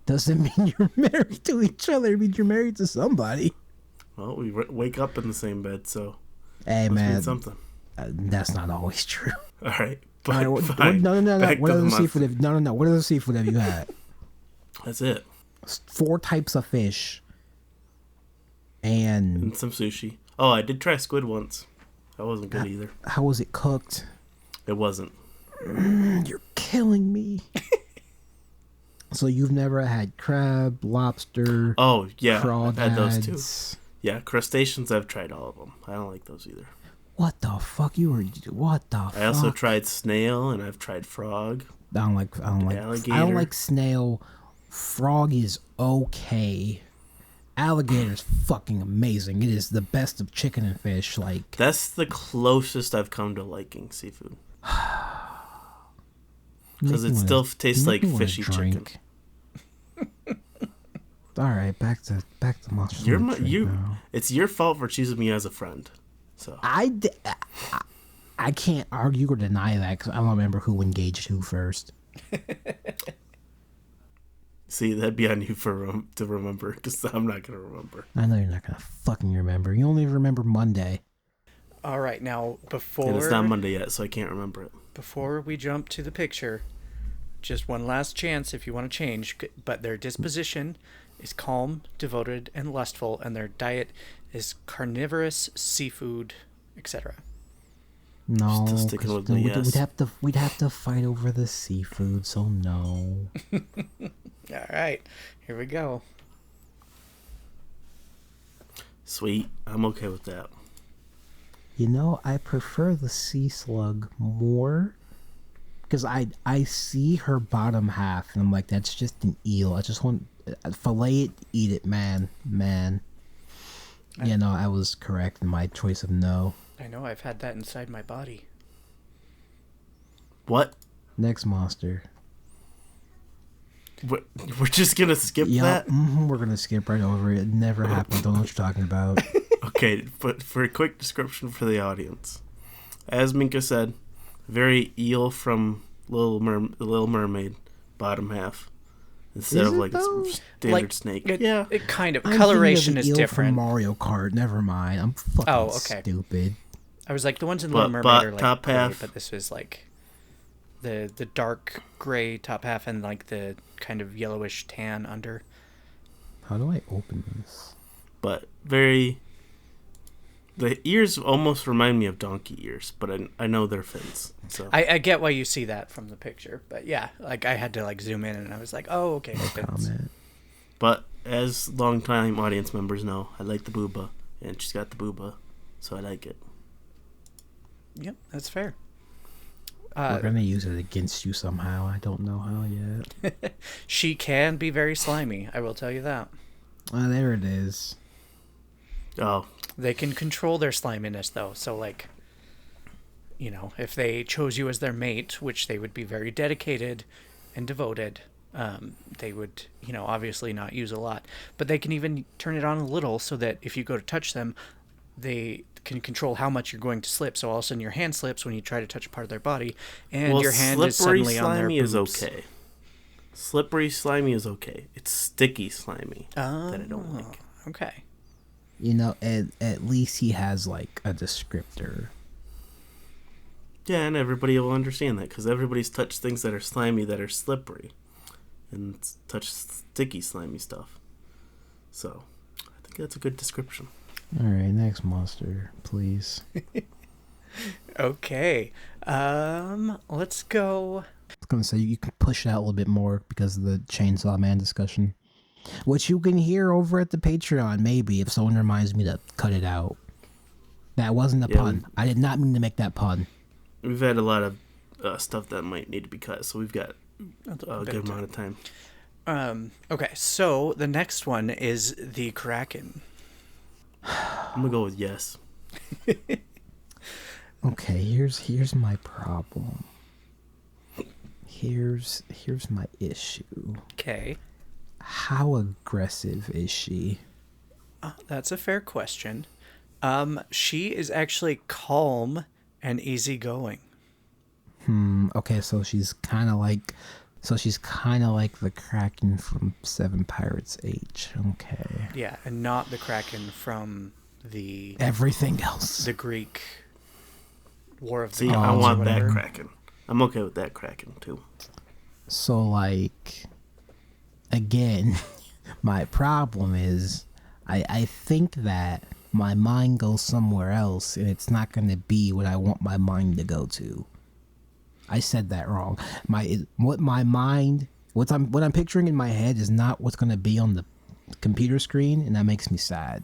Doesn't mean you're married to each other. It means you're married to somebody. Well, we wake up in the same bed, so Hey must mean man, something. that's not always true. All right. All right, Fine. no. Back What to the other monster. seafood? What other seafood have you had? That's it. 4 types of fish. And And some sushi. Oh, I did try squid once. That wasn't good either. how was it cooked? It wasn't. You're killing me. So you've never had crab, lobster, Oh, yeah. I've had those too. crawdads. Yeah, crustaceans, I've tried all of them. I don't like those either. What the fuck? What the fuck? I also tried snail, and I've tried frog. I don't like Alligator. I don't like snail. Frog is okay. Alligator is fucking amazing. It is the best of chicken and fish. Like, That's the closest I've come to liking seafood. Because it still tastes like fishy chicken. All right, back to monsters. You're on the my, Drink you. now. It's your fault for choosing me as a friend. So I can't argue or deny that because I don't remember who engaged who first. see, that'd be on you to remember, because I'm not gonna remember. I know you're not gonna fucking remember. You only remember Monday. All right, now And it's not Monday yet, so I can't remember it. before we jump to the picture, just one last chance if you want to change, but their disposition is calm, devoted, and lustful, and their diet is carnivorous, seafood, etc. No, Still sticking 'cause with then the yes. we'd have to fight over the seafood. So no. All right, here we go. Sweet, I'm okay with that. You know, I prefer the sea slug more because I see her bottom half and I'm like, that's just an eel. I just want fillet it, eat it, man. You know, I was correct in my choice of no. I know I've had that inside my body. What? Next monster. We're just gonna skip that? We're gonna skip right over it. It never happened. Don't know what you're talking about. Okay, but for a quick description for the audience. As Minka said, very eel from Little Mermaid, bottom half. Instead Is of it, like though? a standard snake. It, it kind of I'm coloration thinking of is the eel different. From Mario Kart. Never mind. I'm fucking stupid. I was like, the ones in Little But Mermaid are like top gray, half. but this is like the dark gray top half and like the kind of yellowish tan under. How do I open this? But very. The ears almost remind me of donkey ears, but I know they're fins. So I get why you see that from the picture, but yeah, like I had to like zoom in and I was like, oh, okay, No fins. comment. But as longtime audience members know, I like the booba, and she's got the booba, so I like it. Yep, that's fair. We're gonna use it against you somehow. I don't know how yet. She can be very slimy, I will tell you that. There it is. Oh, They can control their sliminess, though. So, like, you know, if they chose you as their mate, which they would be very dedicated and devoted, they would, you know, obviously not use a lot. But they can even turn it on a little so that if you go to touch them, they can control how much you're going to slip. So all of a sudden your hand slips when you try to touch a part of their body, and well, your hand is slippery suddenly on their slimy boobs. is okay. Slippery slimy is okay. It's sticky slimy that I don't like. Okay. You know, at least he has like a descriptor. Yeah, and everybody will understand that because everybody's touched things that are slimy that are slippery, and touched sticky slimy stuff. So, I think that's a good description. All right, next monster, please. Okay. Let's go. I was gonna say you can push it out a little bit more because of the Chainsaw Man discussion, which you can hear over at the Patreon. Maybe if someone reminds me to cut it out. That wasn't a pun. I did not mean to make that pun. We've had a lot of stuff that might need to be cut, so we've got a good amount of time. Okay, so the next one is the Kraken. I'm gonna go with yes. Okay, here's my problem. Here's my issue. Okay. How aggressive is she? That's a fair question. She is actually calm and easygoing. Okay, so she's kind of like the Kraken from Seven Pirates H. Okay. Yeah, and not the Kraken from the Everything else. the Greek War of the See, Gods I or want that whatever. Kraken. I'm okay with that Kraken too. So like, again, my problem is I think that my mind goes somewhere else and it's not going to be what I want my mind to go to. I said that wrong. What I'm picturing in my head is not what's going to be on the computer screen, and that makes me sad.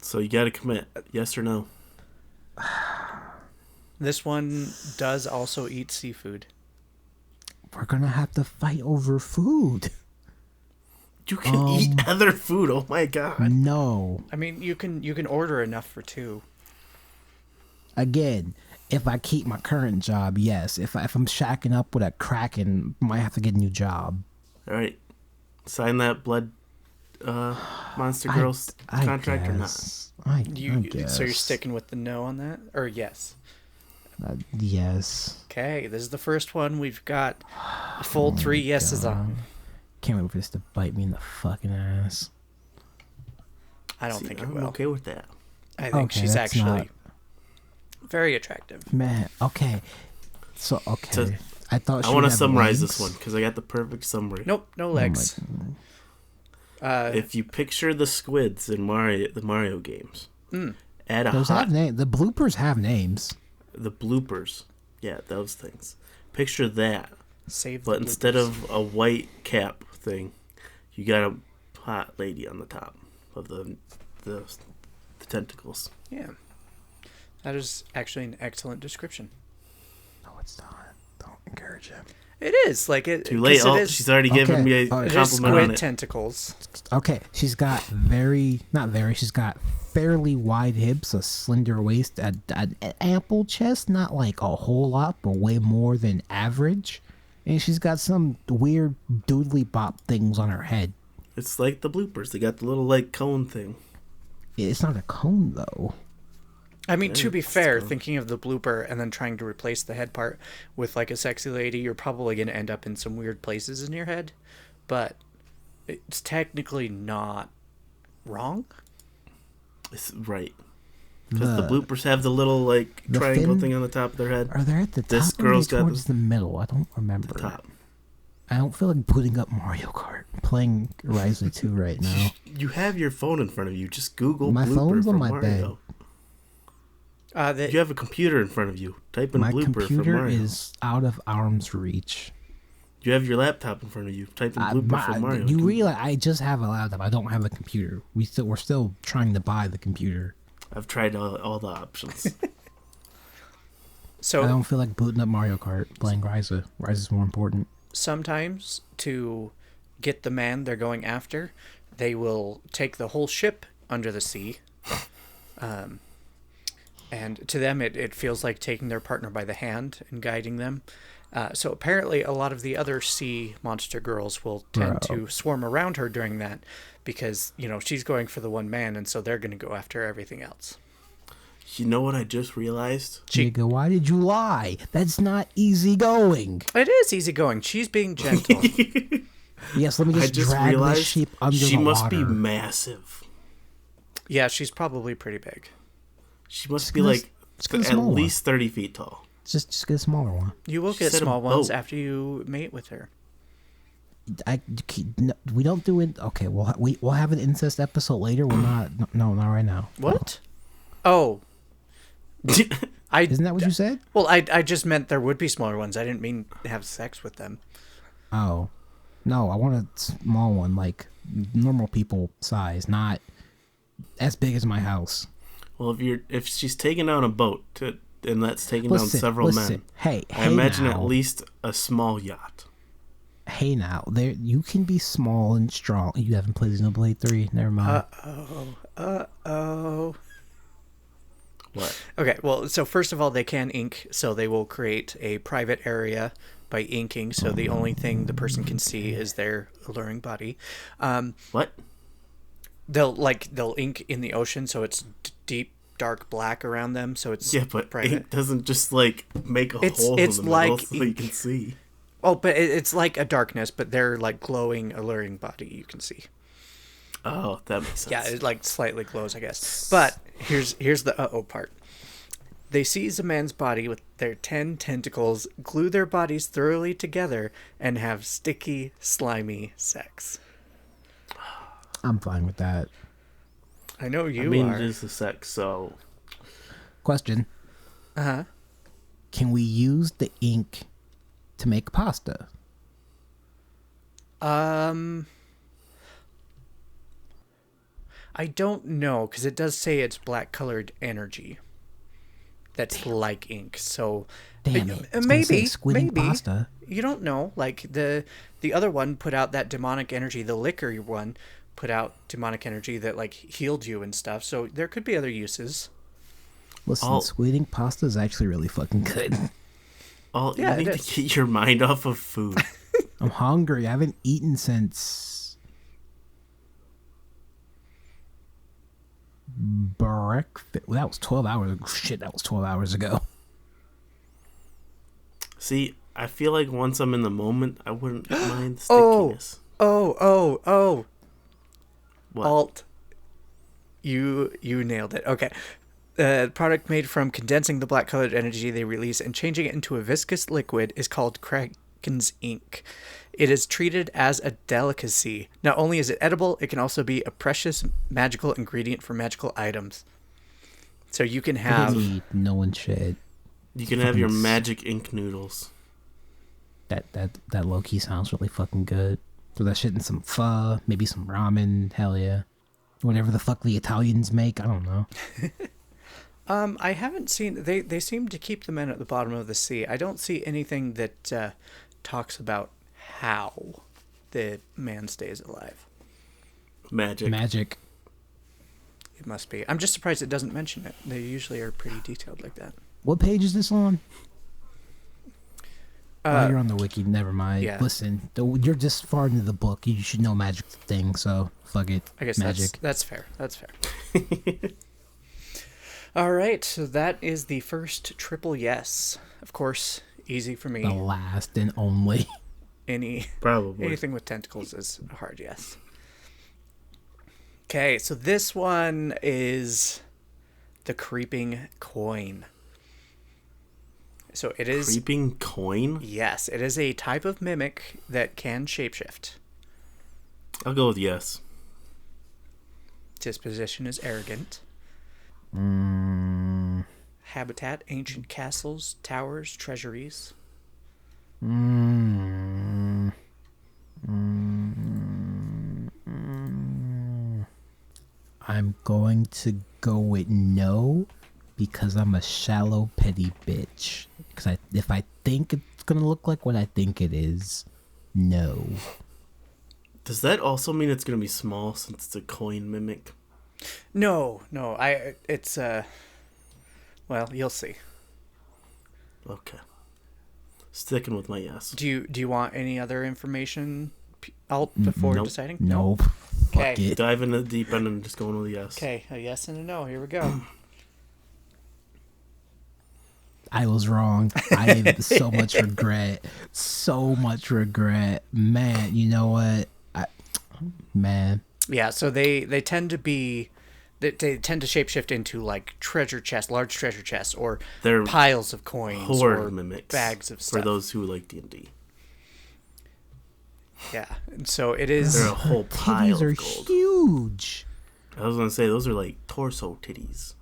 So you gotta commit, yes or no. This one does also eat seafood. We're going to have to fight over food. You can eat other food. Oh my god. No. I mean, you can order enough for two. Again, if I keep my current job, yes. If I'm shacking up with a Kraken, might have to get a new job. All right, sign that blood monster girls contract or not? I You guess. so you're sticking with the no on that, or yes? Yes. Okay, this is the first one. We've got a full 3 yeses on. Can't wait for this to bite me in the fucking ass. I don't See, think it I'm will. okay with that. I think Okay, she's that's actually very attractive. Man, okay. So, okay. So, I thought I she want would to have summarize legs. this one because I got the perfect summary. Nope, no Oh my legs. God. If you picture the squids in the Mario games, add a Those hot have names. The bloopers have names. the bloopers. Yeah, those things. Picture that, Save the but instead bloopers. of a white cap thing, you got a hot lady on the top of the tentacles. Yeah. That is actually an excellent description. No, it's not. Don't encourage him. It is like it. Too late. 'cause Oh, it is, she's already given me a Okay. it is compliment on squid it. tentacles. Okay, she's got she's got fairly wide hips, a slender waist, an ample chest, not like a whole lot, but way more than average. And she's got some weird doodly bop things on her head. It's like the bloopers. They got the little like cone thing. It's not a cone, though. I mean, to be it's fair, cool. thinking of the blooper and then trying to replace the head part with like a sexy lady, you're probably going to end up in some weird places in your head. But it's technically not wrong. It's right. Because the bloopers have the little like the triangle fin- thing on the top of their head. Are they at the top This or are they girl's got towards the middle? I don't remember. The top. I don't feel like booting up Mario Kart. I'm playing Ryza 2 right now. You have your phone in front of you. Just Google My blooper phone's for on my Mario. You have a computer in front of you. Type in My blooper for computer Mario. is out of arm's reach. You have your laptop in front of you. Type in blooper for Mario. You realize I just have a laptop. I don't have a computer. We're still trying to buy the computer. I've tried all the options. So I don't feel like booting up Mario Kart. Playing Ryza. Ryza's more important. sometimes to get the man they're going after, they will take the whole ship under the sea. And to them, it feels like taking their partner by the hand and guiding them. So apparently a lot of the other sea monster girls will tend to swarm around her during that because, you know, she's going for the one man, and so they're going to go after everything else. You know what I just realized? Nigga, why did you lie? That's not easy going. It is easy going. She's being gentle. Yes, let me I just just drag realized this sheep under she the must water. be massive. Yeah, she's probably pretty big. She must Just be get a- like just get a at small one. least 30 feet tall. Just get a smaller one. You will She get said a small ones boat. after you mate with her. We don't do it. Okay, we'll have an incest episode later. We're not. No, not right now. What? Oh. Isn't that what you said? Well, I just meant there would be smaller ones. I didn't mean to have sex with them. Oh, no. I want a small one, like normal people size, not as big as my house. Well, if she's taking down a boat and that's taking down several men, Hey, I imagine now. at least a small yacht. Hey now, there you can be small and strong. You haven't played Xenoblade 3. Never mind. Uh-oh. What? Okay, well, so first of all, they can ink, so they will create a private area by inking, so the only thing the person can see is their alluring body. What? They'll ink in the ocean, so it's deep, dark black around them, so it's Yeah, but private. ink doesn't just like make a hole it's in the middle like so you can see. Oh, but it's like a darkness, but they're like glowing, alluring body you can see. Oh, that makes sense. Yeah, it like slightly glows, I guess. But here's the uh-oh part. They seize a man's body with their 10 tentacles, glue their bodies thoroughly together, and have sticky, slimy sex. I'm fine with that. I know you I mean, are. it is the sex, so Question: Uh-huh. Can we use the ink to make pasta? I don't know, because it does say it's black-colored energy. That's like ink, so... Damn it! It's gonna say squid ink maybe. pasta. You don't know. Like, the other one put out that demonic energy. The liquor one put out demonic energy that, like, healed you and stuff. So there could be other uses. Listen, squid ink pasta is actually really fucking good. you Yeah, need it to get your mind off of food. I'm hungry. I haven't eaten since breakfast. That was 12 hours ago. Shit, that was 12 hours ago. See, I feel like once I'm in the moment, I wouldn't mind the Oh. stickiness. Oh. What? Alt. You nailed it. Okay. Product made from condensing the black colored energy they release and changing it into a viscous liquid is called Kraken's ink. It is treated as a delicacy. Not only is it edible, it can also be a precious magical ingredient for magical items. So you can have... No one should. You can have your magic ink noodles. That low key sounds really fucking good. Throw that shit in some pho, maybe some ramen. Hell yeah. Whatever the fuck the Italians make, I don't know. I haven't seen... They seem to keep the men at the bottom of the sea. I don't see anything that talks about how the man stays alive. Magic. It must be. I'm just surprised it doesn't mention it. They usually are pretty detailed like that. What page is this on? You're on the wiki. Never mind. yeah. Listen, you're just far into the book. You should know magic thing, so fuck it. I guess magic. that's fair. That's fair. All right, so that is the first triple yes. Of course, easy for The me. last and only. Probably. Anything with tentacles is a hard yes. Okay, so this one is the creeping coin. So it is... Creeping coin? Yes, it is a type of mimic that can shapeshift. I'll go with yes. Disposition is arrogant. Habitat, ancient castles, towers, treasuries. I'm going to go with no because I'm a shallow, petty bitch. Because if I think it's going to look like what I think it is, no. Does that also mean it's going to be small since it's a coin mimic? No, it's well, you'll see. Okay. Sticking with my yes. Do you want any other information before Nope. deciding? Nope. Okay. Fuck it. Dive into the deep end and just going with a yes. Okay, a yes and a no. Here we go. I was wrong. I have so much regret. So much regret. Man, you know what? Man. Yeah, so they tend to be... They tend to shapeshift into like treasure chests, large treasure chests, or They're piles of coins, Horde or mimics bags of stuff. for those who like D&D. Yeah, and so it is... They're a whole pile Titties are of gold. huge. I was going to say, those are like torso titties.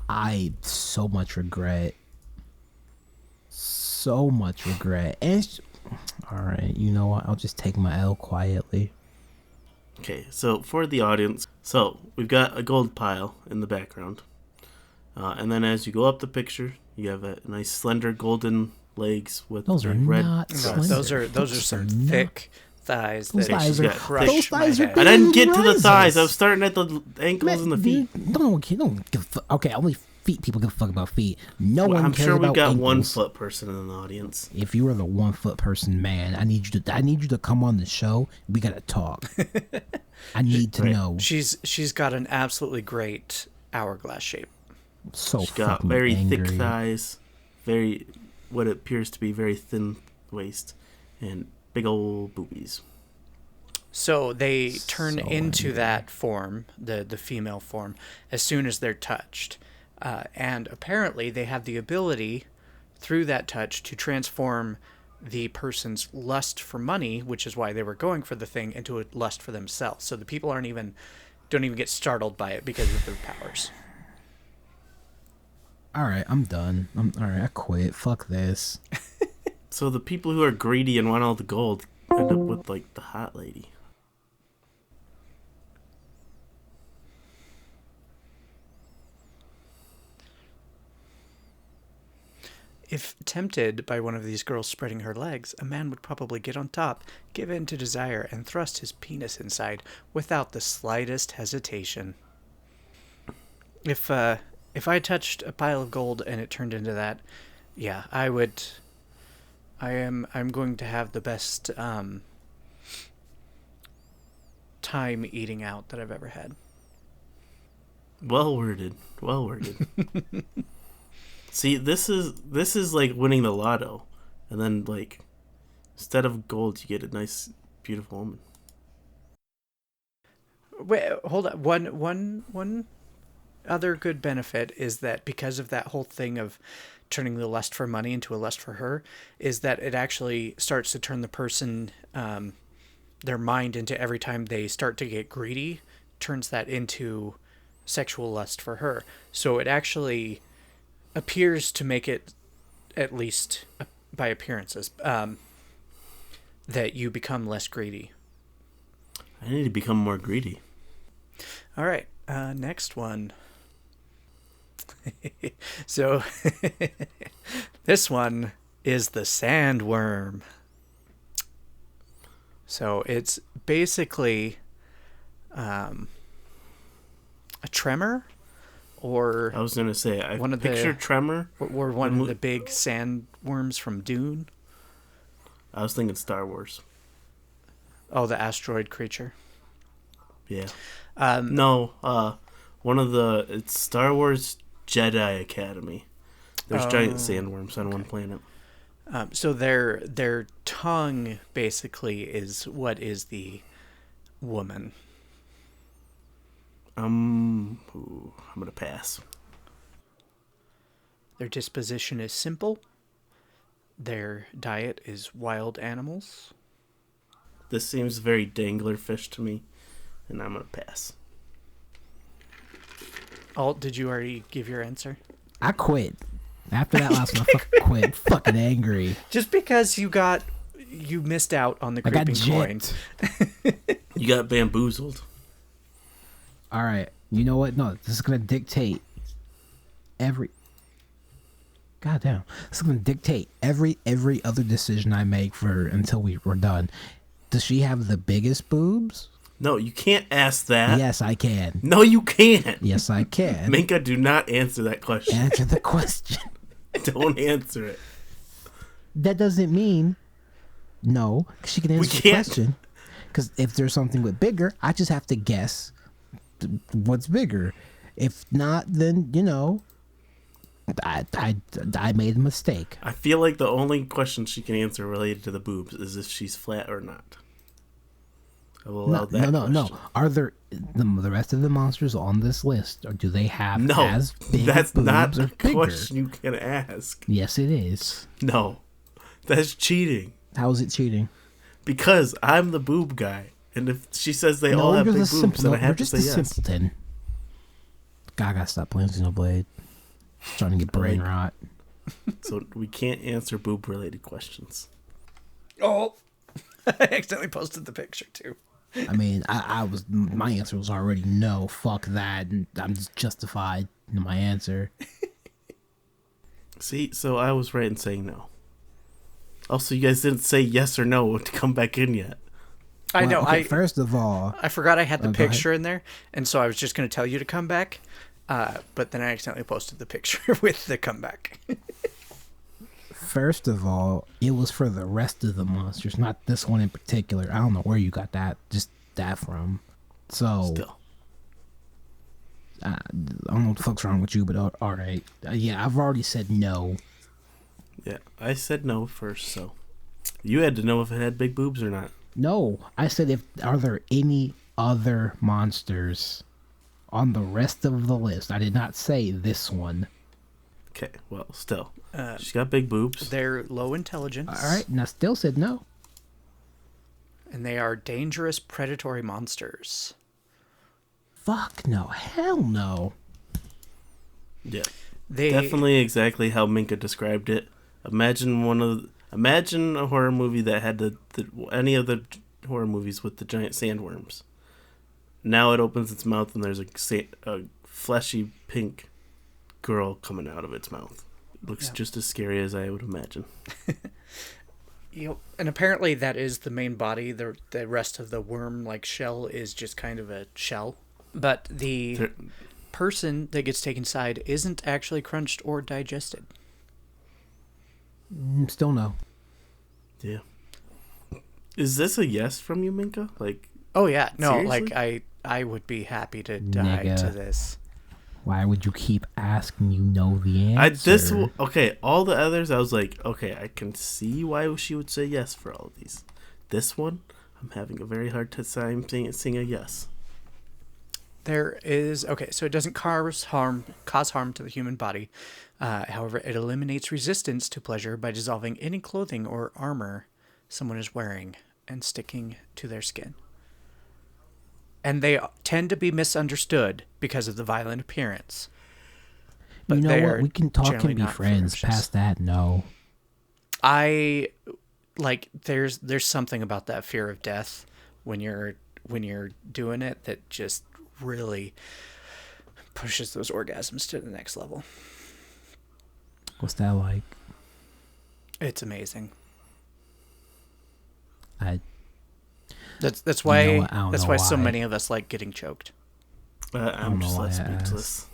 I so much regret. So much regret. And all right, you know what? I'll just take my L quietly. Okay, so for the audience, so we've got a gold pile in the background. And then as you go up the picture, you have a nice slender golden legs with Those a are red not dress. slender. Those are some not- thick thighs Those that thighs are- crush those thighs my are head. I didn't get to the Rises. thighs. I was starting at the ankles and the feet. Don't give a fuck. Okay, only feet people give a fuck about feet. No one I'm cares sure about we've got ankles. 1 foot person in the audience. If you are the 1 foot person, man, I need you to come on the show. We gotta talk. I need to Right. know. She's got an absolutely great hourglass shape. So She's got fucking very angry. thick thighs, very what appears to be very thin waist, and big old boobies. So they turn So into angry. that form, the female form, as soon as they're touched. And apparently they have the ability, through that touch, to transform the person's lust for money, which is why they were going for the thing, into a lust for themselves. So the people don't even get startled by it because of their powers. All right, I'm done. All right, I quit. Fuck this. So the people who are greedy and want all the gold end up with like the hot lady. If tempted by one of these girls spreading her legs, a man would probably get on top, give in to desire, and thrust his penis inside without the slightest hesitation. If I touched a pile of gold and it turned into that, yeah, I would. I'm going to have the best time eating out that I've ever had. Well worded. Well worded. See, this is like winning the lotto, and then like instead of gold, you get a nice, beautiful woman. Wait, hold on. One other good benefit is that because of that whole thing of turning the lust for money into a lust for her, is that it actually starts to turn the person, their mind into every time they start to get greedy, turns that into sexual lust for her. So it actually appears to make it, at least by appearances, that you become less greedy. I need to become more greedy. All right, next one. So this one is the sandworm. So it's basically a tremor, or I was gonna say I One of the- picture Tremor. or one of the big sandworms from Dune. I was thinking Star Wars. Oh, the asteroid creature. Yeah. No. One of it's Star Wars Jedi Academy. There's giant sandworms on one planet. So their tongue basically is what is the woman. I'm gonna pass. Their disposition is simple. Their diet is wild animals. This seems very dangler fish to me, and I'm gonna pass. Alt, did you already give your answer? I quit. After that last one, I fucking quit. Fucking angry. Just because you missed out on the I got creeping coin. gypped. You got bamboozled. All right. You know what? No, this is gonna dictate every. Goddamn. This is gonna dictate every other decision I make for until we're done. Does she have the biggest boobs? No, you can't ask that. Yes, I can. No, you can't. Yes, I can. Minka, do not answer that question. Answer the question. Don't answer it. That doesn't mean no. She can answer the question. Because if there's something with bigger, I just have to guess what's bigger. If not, then I made a mistake. I feel like the only question she can answer related to the boobs is if she's flat or not. I will allow that question. No. Are there the rest of the monsters on this list, or do they have No, as big that's boobs not or a bigger? question you can ask. Yes, it is. No, that's cheating. How is it cheating? Because I'm the boob guy, and if she says they all have you're big the boobs, then I you're have to just say a yes. simpleton. God, I gotta stop playing Xenoblade. Trying to get brain rot. So we can't answer boob-related questions. Oh, I accidentally posted the picture too. I mean, my answer was already no. Fuck that, and I'm just justified in my answer. See, so I was right in saying no. Also, you guys didn't say yes or no to come back in yet. I know. Okay, first of all, I forgot I had the go picture in there, and so I was just going to tell you to come back. But then I accidentally posted the picture with the comeback. First of all, it was for the rest of the monsters, not this one in particular. I don't know where you got that from. So, Still. I don't know what the fuck's wrong with you, but all right. Yeah, I've already said no. Yeah, I said no first, so you had to know if it had big boobs or not. No, I said are there any other monsters on the rest of the list? I did not say this one. Okay, well, still. She's got big boobs. They're low intelligence. All right, and I still said no. And they are dangerous predatory monsters. Fuck no. Hell no. Yeah. They Definitely exactly how Minka described it. Imagine a horror movie that had any of the horror movies with the giant sandworms. Now it opens its mouth and there's a fleshy pink girl coming out of its mouth. Looks just as scary as I would imagine. and apparently that is the main body. The rest of the worm-like shell is just kind of a shell. But the person that gets taken inside isn't actually crunched or digested. Still no. Yeah. Is this a yes from you, Minka? Like, oh yeah, no, seriously? like I would be happy to die Nigga. to this. Why would you keep asking? You know the answer. Okay, all the others I was like, okay, I can see why she would say yes for all of these. This one, I'm having a very hard time saying a yes. There is so it doesn't cause harm to the human body. However, it eliminates resistance to pleasure by dissolving any clothing or armor someone is wearing and sticking to their skin. And they tend to be misunderstood because of the violent appearance. But you know what? We can talk generally and be not friends. ferocious. Past that, no. There's something about that fear of death when you're doing it that just really pushes those orgasms to the next level. What's that like? It's amazing. That's why I don't that's know why so why. many of us like getting choked. I'm just know like why I asked. speechless.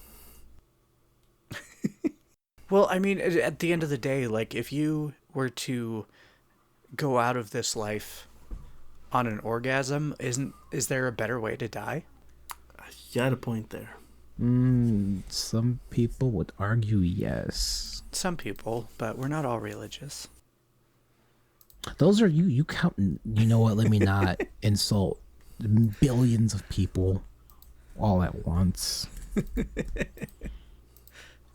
Well, I mean, at the end of the day, like if you were to go out of this life on an orgasm, is there a better way to die? You got a point there. Some people would argue yes. Some people, but we're not all religious. Those are you count. You know what? Let me not insult billions of people all at once.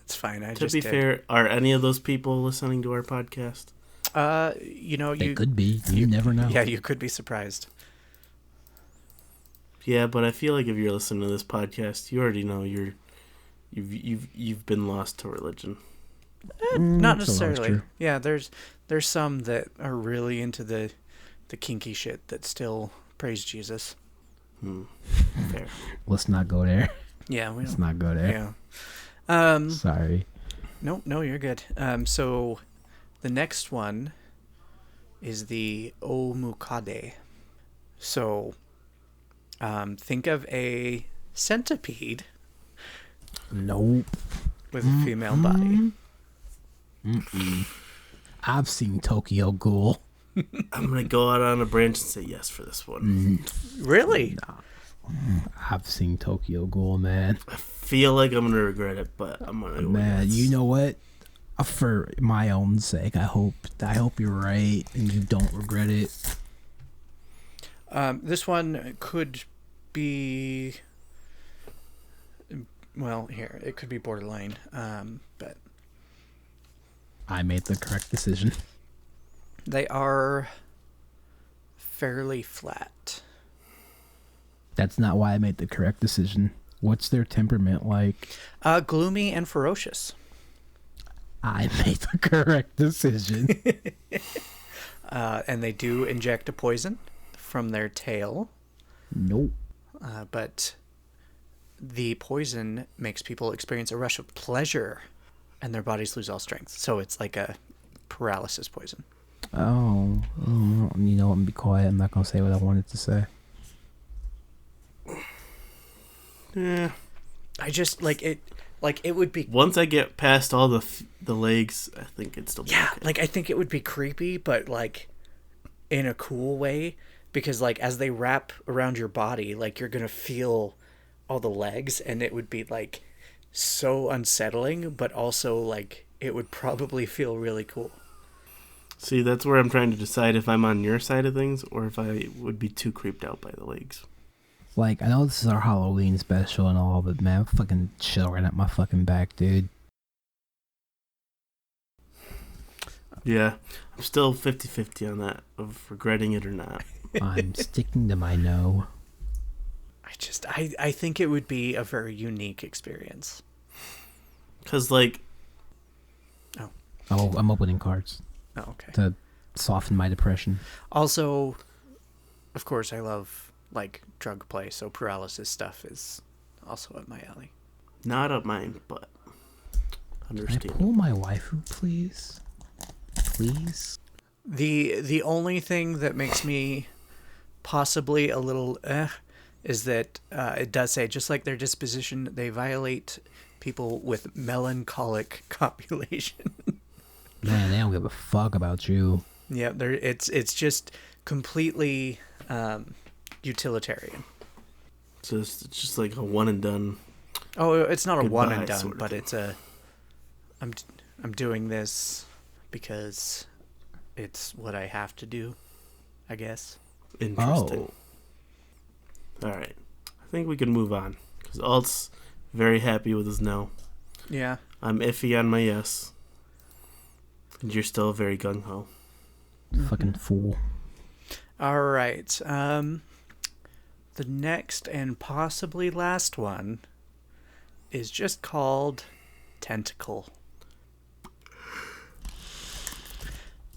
It's fine. I To just be did. fair, are any of those people listening to our podcast? They could be. You never know. Yeah, you could be surprised. Yeah, but I feel like if you're listening to this podcast, you already know you've been lost to religion. Not that's always necessarily. true. Yeah, there's some that are really into the kinky shit that still praise Jesus. Fair. Let's not go there. Yeah, we Let's don't. not go there. Yeah. Sorry. No, you're good. So the next one is the Omukade. So think of a centipede Nope. with a female body. I've seen Tokyo Ghoul. I'm going to go out on a branch and say yes for this one. Really? I've seen Tokyo Ghoul, man. I feel like I'm going to regret it, but I'm going to go Man, with yes. you know what? For my own sake, I hope you're right and you don't regret it. This one could be, well, here, it could be borderline, but I made the correct decision. they are fairly flat. That's not why I made the correct decision. What's their temperament like? Gloomy and ferocious. I made the correct decision. And they do inject a poison from their tail, Nope. but the poison makes people experience a rush of pleasure and their bodies lose all strength. So it's like a paralysis poison. Oh, you know what? I'm gonna be quiet. I'm not gonna say what I wanted to say. Yeah. I just it would be. Once I get past all the legs, I think it's still Yeah, okay. I think it would be creepy, but in a cool way, because as they wrap around your body, you're gonna feel all the legs, and it would be so unsettling, but also it would probably feel really cool. See, that's where I'm trying to decide if I'm on your side of things or if I would be too creeped out by the legs. I know this is our Halloween special and all, but man, I'm fucking chill right at my fucking back, dude. Yeah, I'm still 50-50 on that, of regretting it or not. I'm sticking to my no. I think it would be a very unique experience. Because, Oh, I'm opening cards Oh, okay. to soften my depression. Also, of course, I love drug play, so paralysis stuff is also up my alley. not up mine, but Can I understand. pull my waifu, please? Please? The only thing that makes me possibly a little is that it does say, just like their disposition, they violate people with melancholic copulation. Man, they don't give a fuck about you. Yeah, it's just completely utilitarian. So it's just like a one and done. Oh, it's not a one Goodbye and done, sort of but thing. it's I'm doing this because it's what I have to do, I guess. Interesting. Oh. All right. I think we can move on. Because Alt's very happy with his no. Yeah. I'm iffy on my yes. And you're still very gung-ho. Fucking fool. All right. The next and possibly last one is just called Tentacle.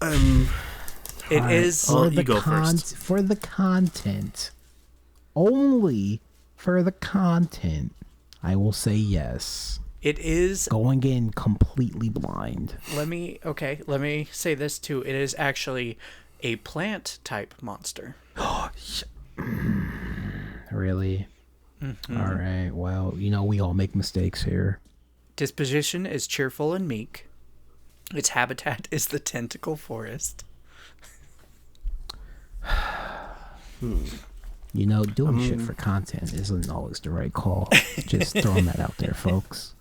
It Alright, is. Oh, you go first. For the content. Only for the content. I will say yes. It is. Going in completely blind. Let me say this too. It is actually a plant type monster. Really? Alright, well, we all make mistakes here. Disposition is cheerful and meek. Its habitat is the tentacle forest. Doing shit for content isn't always the right call. Just throwing that out there, folks.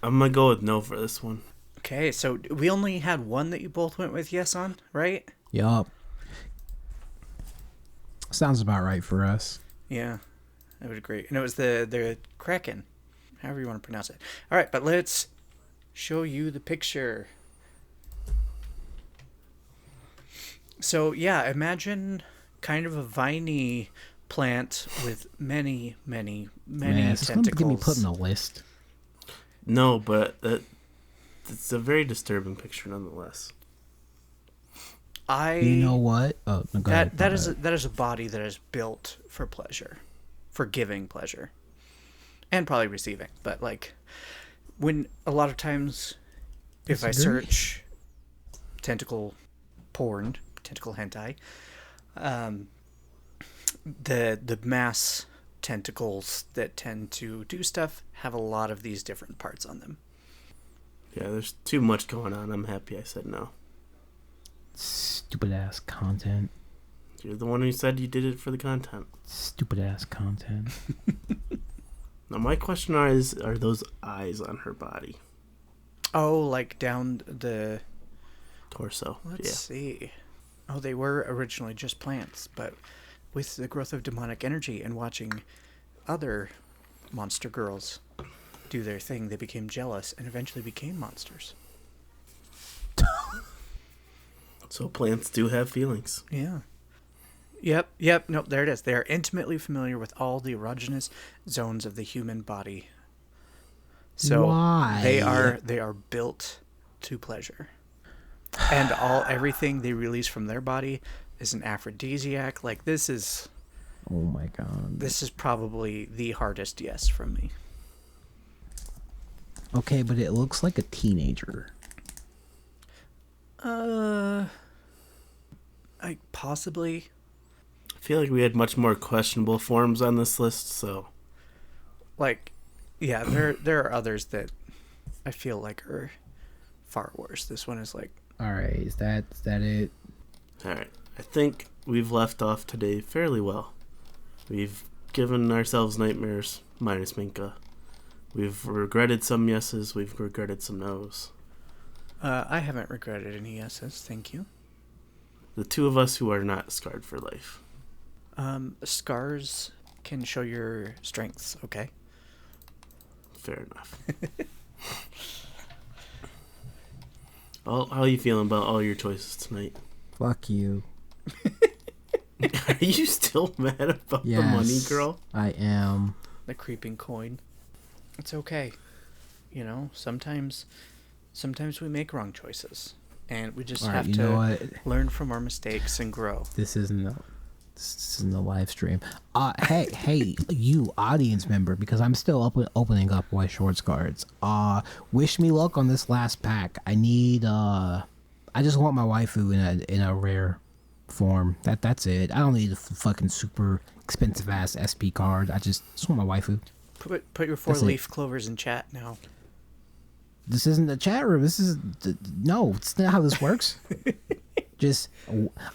I'm going to go with no for this one. Okay, so we only had one that you both went with yes on, right? Yup. Sounds about right for us. Yeah. I would agree. And it was the Kraken, however you want to pronounce it. All right, but let's show you the picture. So yeah, imagine kind of a viney plant with many Man, it's gonna get me put tentacles. in a list. No, but it's a very disturbing picture nonetheless. You know what? Oh, no, go ahead. that is a body that is built for pleasure, for giving pleasure, and probably receiving. But like, when a lot of times, if I Disagree. search tentacle porn, tentacle hentai, the mass tentacles that tend to do stuff have a lot of these different parts on them. Yeah, there's too much going on. I'm happy I said no. Stupid ass content. You're the one who said you did it for the content. Stupid ass content. Now my question is, are those eyes on her body? Oh, like down the... Torso. Let's Yeah. see. Oh, they were originally just plants, but with the growth of demonic energy and watching other monster girls do their thing, they became jealous and eventually became monsters. So plants do have feelings. Yeah. Yep. Nope, there it is. They are intimately familiar with all the erogenous zones of the human body. So Why? they are built to pleasure. And everything they release from their body is an aphrodisiac. Like this is Oh my god. probably the hardest yes from me. Okay, but it looks like a teenager. I possibly. I feel like we had much more questionable forms on this list, so Like, yeah, there are others that I feel like are far worse. This one is like, All right, is that it? alright. I think we've left off today fairly well. We've given ourselves nightmares, minus Minka. We've regretted some yeses, we've regretted some nos. I haven't regretted any yeses, thank you. The two of us who are not scarred for life. Scars can show your strengths, okay? Fair enough. How are you feeling about all your choices tonight? Fuck you. Are you still mad about Yes, the money girl? I am. The creeping coin. It's okay. You know, sometimes we make wrong choices. And we just All right, have you know to what? learn from our mistakes and grow. This isn't a live stream. Hey, you audience member, because I'm still opening up White Shorts cards. Wish me luck on this last pack. I need I just want my waifu in a rare form. That's it. I don't need a fucking super expensive ass SP card. I just want my waifu. Put your That's it. 4-leaf clovers in chat now. This isn't the chat room. This is no. It's not how this works. Just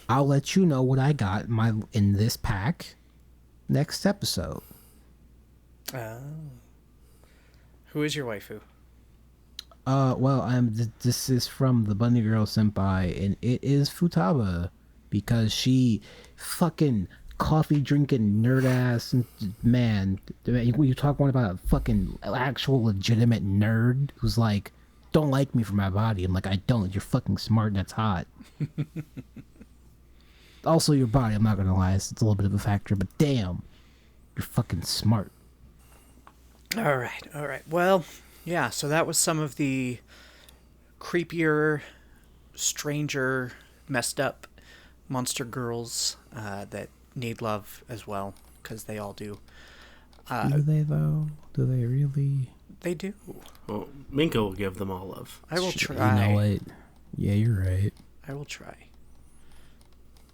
I'll let you know what I got in this pack next episode. Oh. Who is your waifu? Well, this is from the Bunny Girl Senpai, and it is Futaba, because she fucking coffee drinking nerd ass man. When you talk about a fucking actual legitimate nerd who's like, don't like me for my body. I'm like, I don't. You're fucking smart and that's hot. Also, your body, I'm not gonna lie, it's a little bit of a factor, but damn, you're fucking smart. All right. Well, yeah, so that was some of the creepier, stranger, messed up monster girls that need love as well, because they all do. Do they, though? Do they really? They do. Well, Minka will give them all love. I will You try. know what? Yeah, you're right. I will try.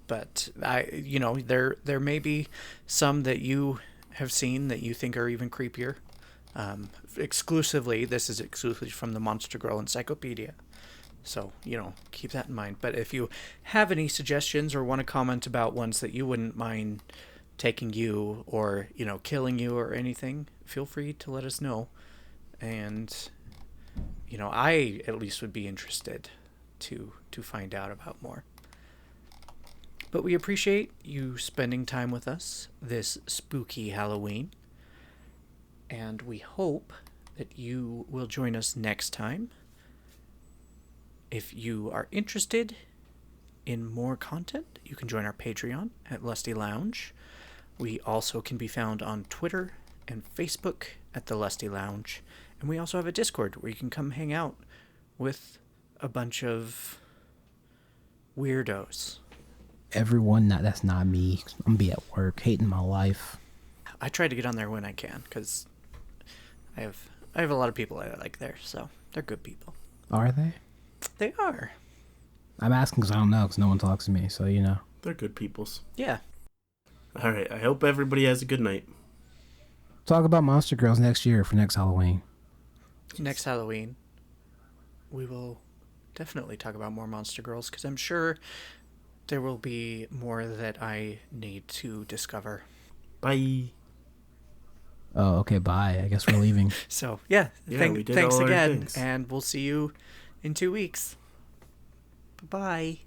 But there may be some that you have seen that you think are even creepier. This is exclusively from the Monster Girl Encyclopedia. So, keep that in mind. But if you have any suggestions or want to comment about ones that you wouldn't mind taking you or, killing you or anything, feel free to let us know. And, I at least would be interested to find out about more. But we appreciate you spending time with us this spooky Halloween. and we hope that you will join us next time. If you are interested in more content, you can join our Patreon at Lusty Lounge. We also can be found on Twitter and Facebook at the Lusty Lounge. And we also have a Discord where you can come hang out with a bunch of weirdos. Everyone, that's not me. I'm gonna be at work, hating my life. I try to get on there when I can, because I have a lot of people I like there, so they're good people. Are they? They are. I'm asking because I don't know, because no one talks to me, so you know. They're good peoples. Yeah. All right. I hope everybody has a good night. Talk about Monster Girls next year for next Halloween. Next Halloween, we will definitely talk about more Monster Girls, because I'm sure there will be more that I need to discover. Bye. Oh, okay, bye. I guess we're leaving. So, yeah, we did thanks all our again, things. and we'll see you in 2 weeks. Bye-bye.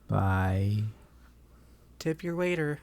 Bye. Tip your waiter.